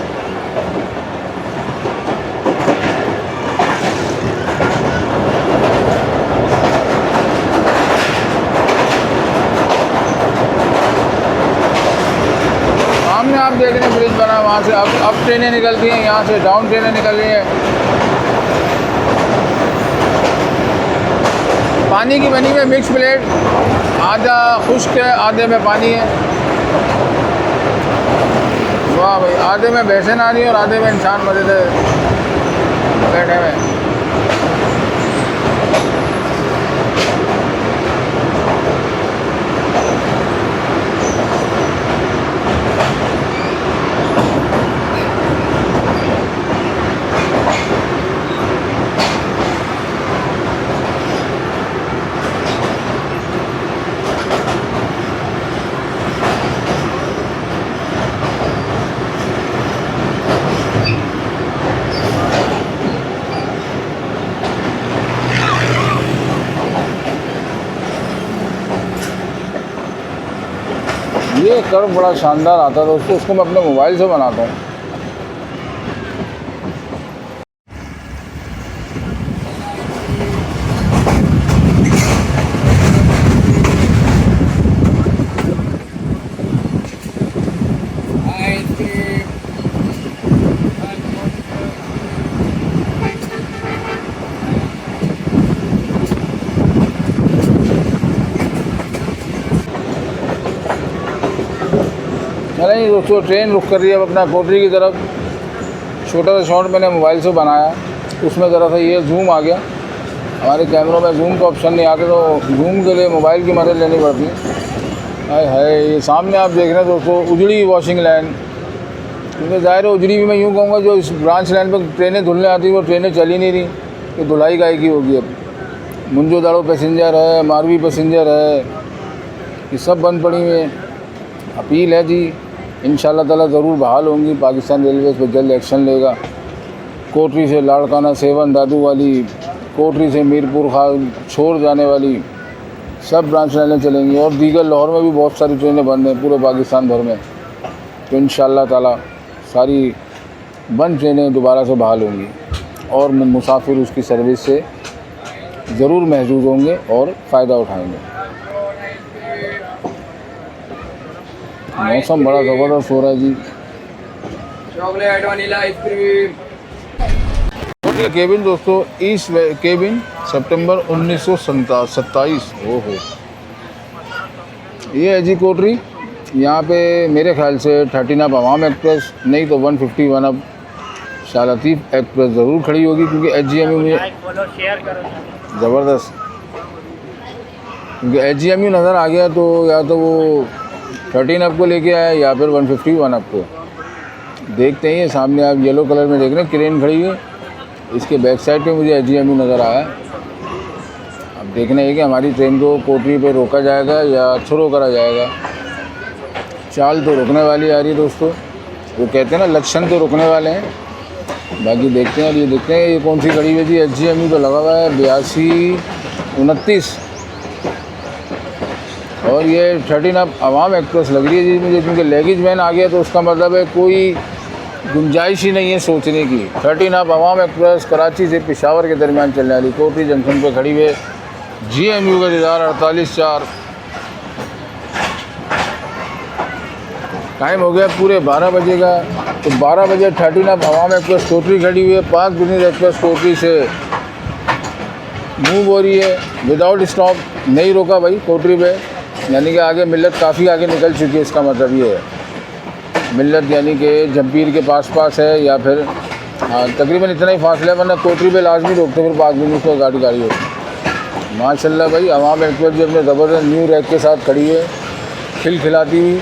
सामने आप देख रहे हैं ब्रिज बना, वहाँ से अब ट्रेनें निकलती हैं, यहाँ से डाउन ट्रेनें निकल रही हैं। पानी की बनी हुई मिक्स प्लेट, आधा खुश्क है आधे में पानी है। वाह भाई, आधे में भैंसें आ रही है और आधे में इंसान मजे से बैठे हुए। ये कर्व बड़ा शानदार आता है दोस्तों, उसको मैं अपने मोबाइल से बनाता हूँ। नहीं दोस्तों, ट्रेन रुक कर रही है अब अपना कोटरी की तरफ। छोटा सा शॉट मैंने मोबाइल से बनाया, उसमें ज़रा सा ये जूम आ गया। हमारे कैमरों में जूम का ऑप्शन नहीं आता, तो जूम के लिए मोबाइल की मदद लेनी पड़ती है। हाय ये सामने आप देख रहे हैं दोस्तों, उजड़ी वॉशिंग लाइन। क्योंकि ज़ाहिर है उजड़ी भी मैं यूँ कहूँगा, जो इस ब्रांच लाइन पर ट्रेनें धुलने आती वो ट्रेनें चल ही नहीं रही, कि धुलाई काहे की होगी। अब मुंजो दाड़ो पैसेंजर है, मारवी पैसेंजर है, ये सब बंद पड़ी हुई हैं। अपील है जी, इंशाल्लाह ताला ज़रूर बहाल होंगी। पाकिस्तान रेलवे इस पर जल्द एक्शन लेगा। कोटरी से लाड़काना सेवन दादू वाली, कोटरी से मीरपुर खान छोड़ जाने वाली सब ब्रांच लाइनें चलेंगी, और दीगर लाहौर में भी बहुत सारी ट्रेनें बंद हैं पूरे पाकिस्तान भर में। तो इंशाल्लाह ताला सारी बंद ट्रेनें दोबारा से बहाल होंगी और मुसाफिर उसकी सर्विस से ज़रूर महजूज होंगे और फ़ायदा उठाएँगे। मौसम बड़ा ज़बरदस्त हो रहा है जी। Chocolate vanilla ice cream. केबिन दोस्तों, ईस्ट केबिन सितंबर 1927। ओहो, ये है जी कोटरी। यहाँ पे मेरे ख्याल से 13 अब अवाम एक्सप्रेस, नहीं तो 151 अब शाह लतीफ़ एक्सप्रेस ज़रूर खड़ी होगी, क्योंकि HGMU में ज़बरदस्त, क्योंकि HGMU नज़र आ गया, तो या तो वो 13 अब को लेके आया या फिर 151 अब को। देखते हैं, ये सामने आप येलो कलर में देख रहे हैं क्रेन खड़ी है, इसके बैक साइड पे मुझे HGMU नज़र आया। अब देखना है कि हमारी ट्रेन को कोटरी पे रोका जाएगा या थ्रो करा जाएगा। चाल तो रुकने वाली आ रही है दोस्तों, वो कहते हैं ना लक्षण तो रुकने वाले हैं, बाकी देखते हैं। और ये देखते हैं ये कौन सी खड़ी हुई थी, HGMU तो लगा हुआ है 8229, और ये 13 अब अवाम एक्सप्रेस लग रही है जी मुझे, क्योंकि लगेज वैन आ गया, तो उसका मतलब है कोई गुंजाइश ही नहीं है सोचने की। 13 अब अवाम एक्सप्रेस कराची से पेशावर के दरमियान चलने वाली कोटरी जंक्शन पर खड़ी हुई। GMU का इंतज़ार 48/4। टाइम हो गया पूरे 12 बजे का, तो 12 बजे 13 अब अवाम एक्सप्रेस कोटरी खड़ी हुई है। पाक बिजनेस एक्सप्रेस कोटरी से मूव हो रही है विदाउट स्टॉप, नहीं रोका भाई कोटरी पे, यानी कि आगे मिलत काफ़ी आगे निकल चुकी है, इसका मतलब ये है। मिल्लत यानी कि जंबीर के पास है या फिर हाँ तकरीबन इतना ही फासला है, वरना कोटरी पे लाजमी रोकते फिर पाक बिजनेस को गाड़ी होती। माशाल्लाह भाई अवाम एक्सप्रेस भी अपने ज़बरदस्त न्यू रैक के साथ खड़ी है, खिलखिलाती हुई।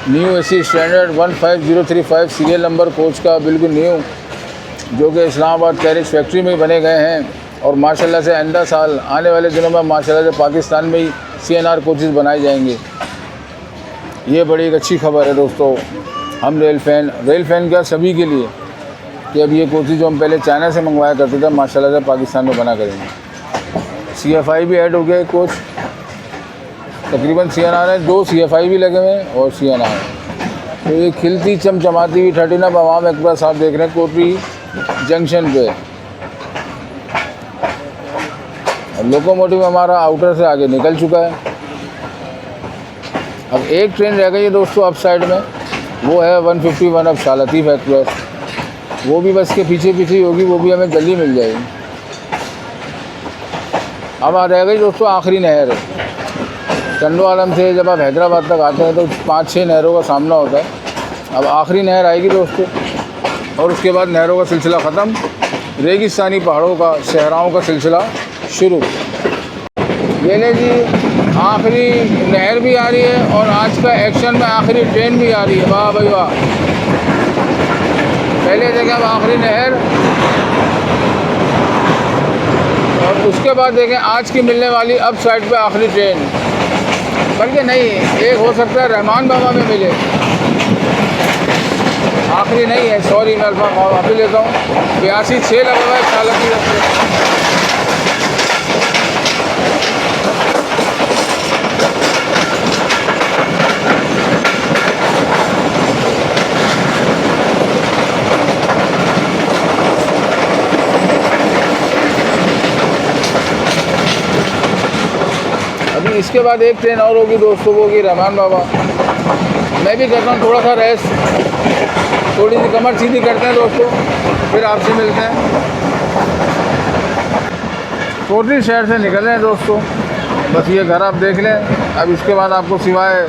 New AC standard 15035 serial number coach का बिल्कुल न्यू, जो कि इस्लामाबाद कैरिज फैक्ट्री में ही बने गए हैं। और माशाल्लाह से आइंदा साल आने वाले दिनों में माशाल्लाह से पाकिस्तान में ही CNR कोचेज़ बनाए जाएंगे। ये बड़ी एक अच्छी खबर है दोस्तों, हम रेल फ़ैन क्या सभी के लिए, कि अब ये कोचेज़ जो हम पहले चाइना से मंगवाया करते थे माशाल्लाह से पाकिस्तान में बना करेंगे। CFI भी ऐड हो गया कोच, तकरीबन CNR है, 2 CFI भी लगे हुए हैं और CNR है। तो ये खिलती चमचमाती हुई 13 अब आवाम एक्सप्रेस आप देख रहे हैं कोटरी जंक्शन पे। और लोकोमोटिव हमारा आउटर से आगे निकल चुका है। अब एक ट्रेन रह गई है दोस्तों अप साइड में, वो है 151 अब शाह लतीफ़ एक्सप्रेस, वो भी बस के पीछे ही होगी, वो भी हमें जल्दी मिल जाएगी। अब आ रह गई दोस्तों आखिरी नहर, चंदो आलम से जब आप हैदराबाद तक आते हैं तो 5-6 नहरों का सामना होता है। अब आखिरी नहर आएगी दोस्तों, और उसके बाद नहरों का सिलसिला ख़त्म, रेगिस्तानी पहाड़ों का सहराओं का सिलसिला शुरू। ये ले जी आखिरी नहर भी आ रही है और आज का एक्शन में आखिरी ट्रेन भी आ रही है। वाह भाई वाह, पहले देखें अब आखिरी नहर और उसके बाद देखें आज की मिलने वाली अब साइड पे आखिरी ट्रेन। बल्कि नहीं, एक हो सकता है रहमान बाबा में मिले, आखिरी नहीं है, सॉरी मैं वापस लेता हूँ। 82-6 लगा हुआ है चालक की तरफ से। अभी इसके बाद एक ट्रेन और होगी दोस्तों, वो होगी रहमान बाबा। मैं भी करता हूँ थोड़ा सा रेस्ट, थोड़ी सी कमर सीधी करते हैं दोस्तों, फिर आपसे मिलते हैं। कोटरी शहर से निकल रहे हैं दोस्तों, बस ये घर आप देख लें। अब इसके बाद आपको सिवाय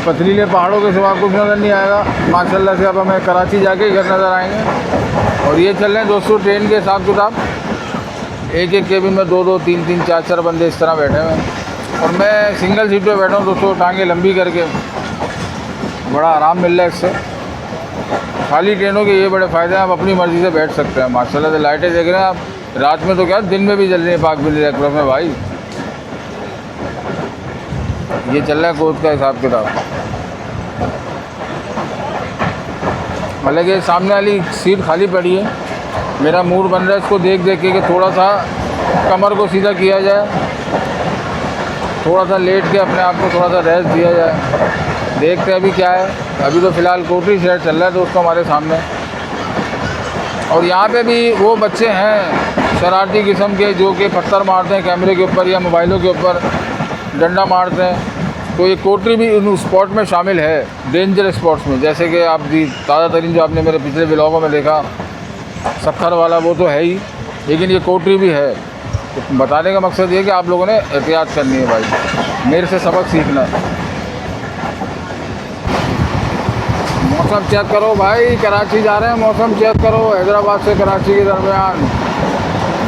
पथरीले पहाड़ों के सिवा कुछ नज़र नहीं आएगा माशाल्लाह से। अब हमें कराची जाके घर नज़र आएंगे। और ये चल रहे हैं दोस्तों ट्रेन के हिसाब किताब, एक केबिन में 2-2, 3-3, 4-4 बंदे इस तरह बैठे हुए हैं। और मैं सिंगल सीट पे बैठा हूँ दोस्तों, टांगें लंबी करके, बड़ा आराम मिल रहा है इससे। खाली ट्रेनों के ये बड़े फ़ायदे हैं, आप अपनी मर्ज़ी से बैठ सकते हैं माशाल्लाह से। लाइटें देख रहे हैं आप, रात में तो क्या दिन में भी जल रही है पाक बिजनेस एक्सप्रेस में भाई। ये चल रहा है कोच का हिसाब किताब। हालांकि सामने वाली सीट खाली पड़ी है, मेरा मूड बन रहा है इसको देख के कि थोड़ा सा कमर को सीधा किया जाए, थोड़ा सा लेट के अपने आप को थोड़ा सा रेस्ट दिया जाए। देखते हैं अभी क्या है। अभी तो फ़िलहाल कोटरी शहर चल रहा है दोस्तों हमारे सामने। और यहाँ पे भी वो बच्चे हैं शरारती किस्म के, जो कि पत्थर मारते हैं कैमरे के ऊपर या मोबाइलों के ऊपर डंडा मारते हैं। तो ये कोटरी भी उन स्पॉट में शामिल है, डेंजर स्पॉट्स में। जैसे कि आप जी ताज़ा तरीन जो आपने मेरे पिछले व्लॉगों में देखा, सत्थर वाला वो तो है ही, लेकिन ये कोटरी भी है। तो बताने का मकसद ये है कि आप लोगों ने एहतियात करनी है भाई, मेरे से सबक सीखना है। मौसम चेक करो भाई, कराची जा रहे हैं, मौसम चेक करो। हैदराबाद से कराची के दरमियान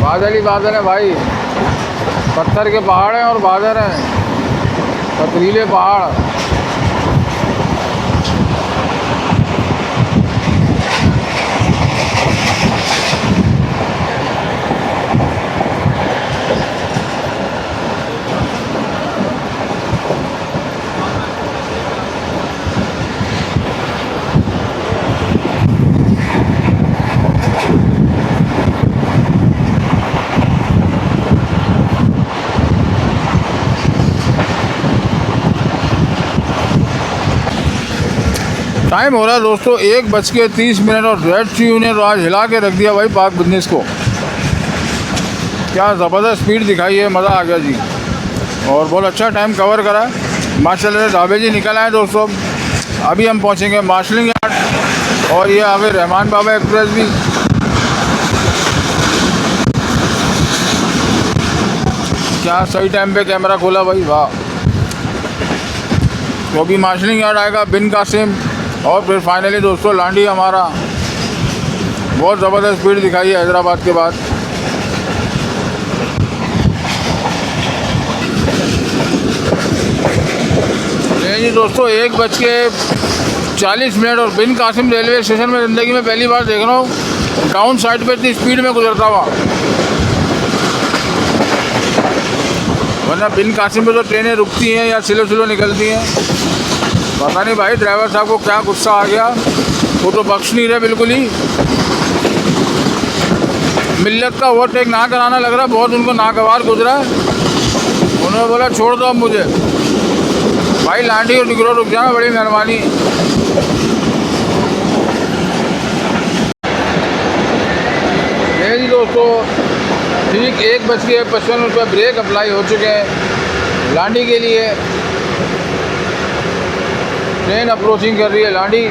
बादल ही बादल है भाई, पत्थर के पहाड़ हैं और बादल हैं, पथरीले पहाड़। टाइम हो रहा है दोस्तों 1:30 और रेड सी ने तो आज हिला के रख दिया भाई पाक बिजनेस को। क्या ज़बरदस्त स्पीड दिखाई है, मज़ा आ गया जी। और बहुत अच्छा टाइम कवर करा है माशाल्लाह से। ढाबे जी निकल आए दोस्तों, अभी हम पहुंचेंगे मार्शलिंग यार्ड। और ये आगे रहमान बाबा एक्सप्रेस भी। क्या सही टाइम पे कैमरा खोला भाई, वाह। तो अभी मार्शलिंग यार्ड आएगा, बिन कासिम, और फिर फाइनली दोस्तों लांडी हमारा। बहुत ज़बरदस्त स्पीड दिखाई है हैदराबाद के बाद। जी दोस्तों 1:40 और बिन कासिम रेलवे स्टेशन में ज़िंदगी में पहली बार देख रहा हूँ डाउन साइड पे इतनी स्पीड में गुजरता हुआ। वरना बिन कासिम पे तो ट्रेनें रुकती हैं या स्लो स्लो निकलती हैं। पता नहीं भाई ड्राइवर साहब को क्या गुस्सा आ गया, वो तो बख्श नहीं रहे बिल्कुल ही। मिल्लत का ओवरटेक ना कराना लग रहा, बहुत उनको नागवार गुजरा है। उन्होंने बोला छोड़ दो अब मुझे। भाई लांडी और डिगरो रुक जाना, बड़ी मेहरबानी। ये जी दोस्तों ठीक 1:55 पर ब्रेक अप्लाई हो चुके हैं लांडी के लिए। ट्रेन अप्रोचिंग कर रही है लांडी,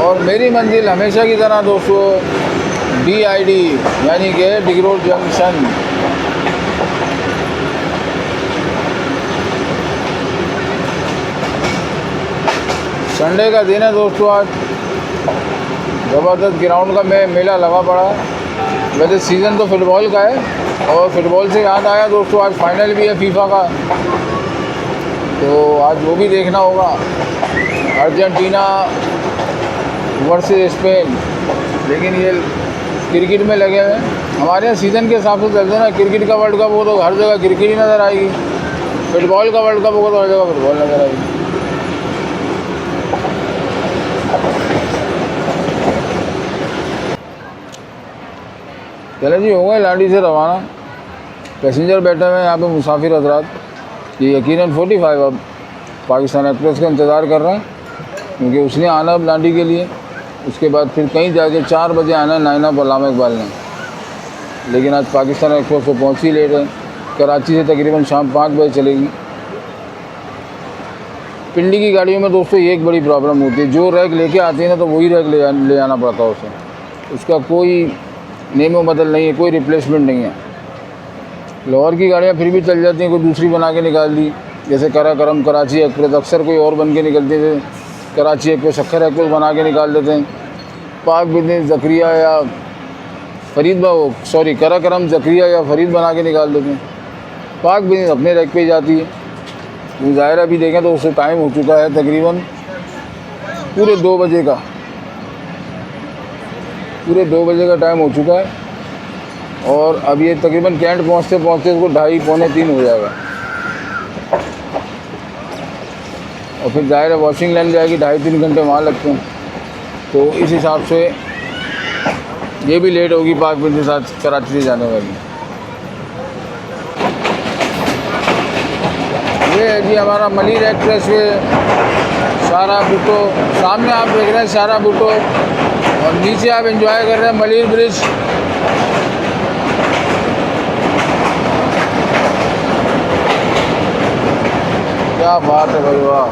और मेरी मंजिल हमेशा की तरह दोस्तों DID यानी कि डिगरोड जंक्शन। संडे का दिन है दोस्तों, आज ज़बरदस्त ग्राउंड का मेला लगा पड़ा है। वैसे सीज़न तो फुटबॉल का है, और फुटबॉल से याद आया दोस्तों आज फाइनल भी है फीफा का, तो आज वो भी देखना होगा। Argentina versus Spain. लेकिन ये क्रिकेट में लगे हुए हैं। हमारे यहाँ सीज़न के हिसाब से चलते हैं ना, क्रिकेट का वर्ल्ड कप हो तो हर जगह क्रिकेट ही नज़र आएगी, फुटबॉल का वर्ल्ड कप होगा तो हर जगह फुटबॉल नज़र आएगी। चले जी हो गए लांडी से रवाना। पैसेंजर बैठे हुए हैं यहाँ पे मुसाफिर हजरात, ये यकीनन 45 अब पाकिस्तान एक्सप्रेस का इंतज़ार कर रहे हैं, क्योंकि उसने आना अब लांडी के लिए। उसके बाद फिर कहीं जाके 4 बजे आना है नाइना अल्लामा इकबाल ने। लेकिन आज पाकिस्तान एक्सप्रेस तो पहुँची लेट है, कराची से तकरीबन शाम 5 बजे चलेगी। पिंडी की गाड़ियों में दोस्तों ये एक बड़ी प्रॉब्लम होती है, जो रैक लेके आती है ना तो वही रैक ले आना पड़ता है उसे। उसका कोई नेमो बदल नहीं है, कोई रिप्लेसमेंट नहीं है। लाहौर की गाड़ियाँ फिर भी चल जाती हैं, कोई दूसरी बना के निकाल दी, जैसे कराकरम कराची एक्सप्रेस अक्सर कोई और बन के निकलते थे। कराची एक्सप्रेस शक्कर एक्सप्रेस बना के निकाल देते हैं। पाक बिजनेस जकरिया या फरीद कराकरम जकरिया या फरीद बना के निकाल देते हैं। पाक बिजनेस अपने रैक पे ही जाती है। वो ज़ाहिर अभी देखें तो उससे टाइम हो चुका है तकरीबन पूरे 2 बजे का, पूरे 2 बजे का टाइम हो चुका है। और अब ये तकरीबन कैंट पहुँचते पहुँचते उसको 2:30 पौने 3 हो जाएगा। और फिर ज़ाहिर है वॉशिंग लाइन जाएगी, 2.5-3 घंटे वहाँ लगते हैं। तो इस हिसाब से ये भी लेट होगी पाक बिन के साथ कराची से जाने वाली। ये है जी हमारा मलिर एक्सप्रेस वे, शारा भुट्टो। सामने आप देख रहे हैं शारा भुट्टो, और नीचे आप एंजॉय कर रहे हैं मलिर ब्रिज। क्या बात है भाई, वाह।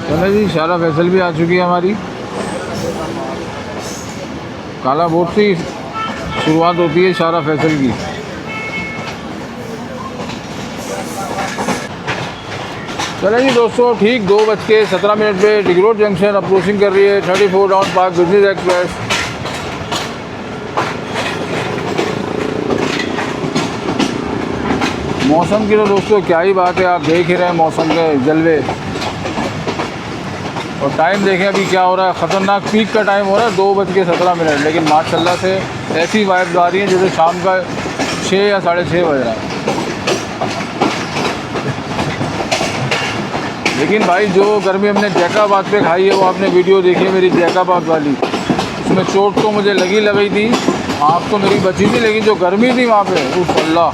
चलो जी शारा फैसल भी आ चुकी है हमारी। काला बोर्ड से शुरुआत होती है शारा फैसल की। चलो जी दोस्तों ठीक 2:17 पे डिगरोड जंक्शन अप्रोचिंग कर रही है 34 डाउन पार्क बिजनेस एक्सप्रेस। मौसम की तो दोस्तों क्या ही बात है, आप देख ही रहे हैं मौसम के जलवे। और टाइम देखें अभी क्या हो रहा है, ख़तरनाक पीक का टाइम हो रहा है 2:17, लेकिन माशाल्लाह से ऐसी वाइब्स आ रही हैं जैसे शाम का 6 या 6:30 बज रहा है। लेकिन भाई जो गर्मी हमने जैकाबाद पे खाई है वो आपने वीडियो देखी है मेरी जैकाबाद वाली, उसमें चोट तो मुझे लगी थी, आँख तो मेरी बची थी, लेकिन जो गर्मी थी वहाँ पे उस अल्लाह,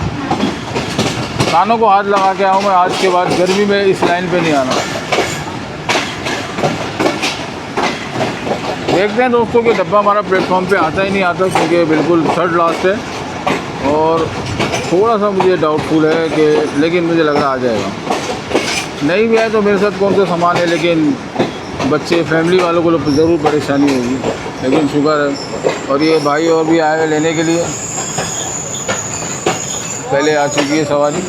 कानों को हाथ लगा के आऊँ मैं आज के बाद गर्मी में इस लाइन पे नहीं आना। देखते हैं दोस्तों कि डब्बा हमारा प्लेटफॉर्म पे आता ही नहीं आता, क्योंकि बिल्कुल थर्ड लास्ट है और थोड़ा सा मुझे डाउटफुल है कि, लेकिन मुझे लग रहा आ जाएगा। नहीं भी आए तो मेरे साथ कौन सा सामान है, लेकिन बच्चे फैमिली वालों को ज़रूर परेशानी होगी, लेकिन शुक्र है। और ये भाई और भी आए लेने के लिए, पहले आ चुकी है सवारी।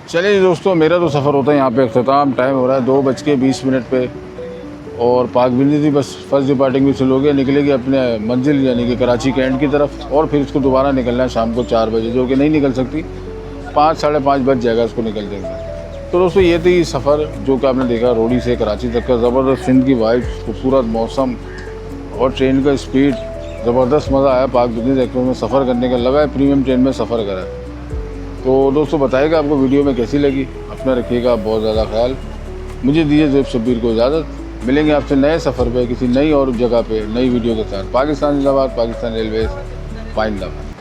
चलिए दोस्तों, मेरा तो सफ़र होता है यहाँ पे अख्ताम। टाइम हो रहा है 2:20 पे और पाक बिजली बस फर्स्ट डिपार्टिंग भी शुरू हो गया, निकलेगी अपने मंजिल यानी कि कराची कैंट की तरफ, और फिर इसको दोबारा निकलना है शाम को 4 बजे, जो कि नहीं निकल सकती, 5 साढ़े 5 बज जाएगा इसको निकल देंगे। तो दोस्तों ये थी सफ़र जो कि आपने देखा रोडी से कराची तक का। ज़बरदस्त सिंध की वाइब्स, खूबसूरत मौसम और ट्रेन का स्पीड, ज़बरदस्त मज़ा आया पाक बिजनेस एक्सप्रेस में सफ़र करने का। लगा है प्रीमियम ट्रेन में सफ़र करा है। तो दोस्तों बताइएगा आपको वीडियो में कैसी लगी, अपना रखिएगा बहुत ज़्यादा ख्याल। मुझे दीजिए ज़ेब शब्बीर को इजाज़त। मिलेंगे आपसे नए सफ़र पे किसी नई और जगह पे नई वीडियो के साथ। पाकिस्तान जिंदाबाद, पाकिस्तान रेलवेज़, पाइंदाबाद।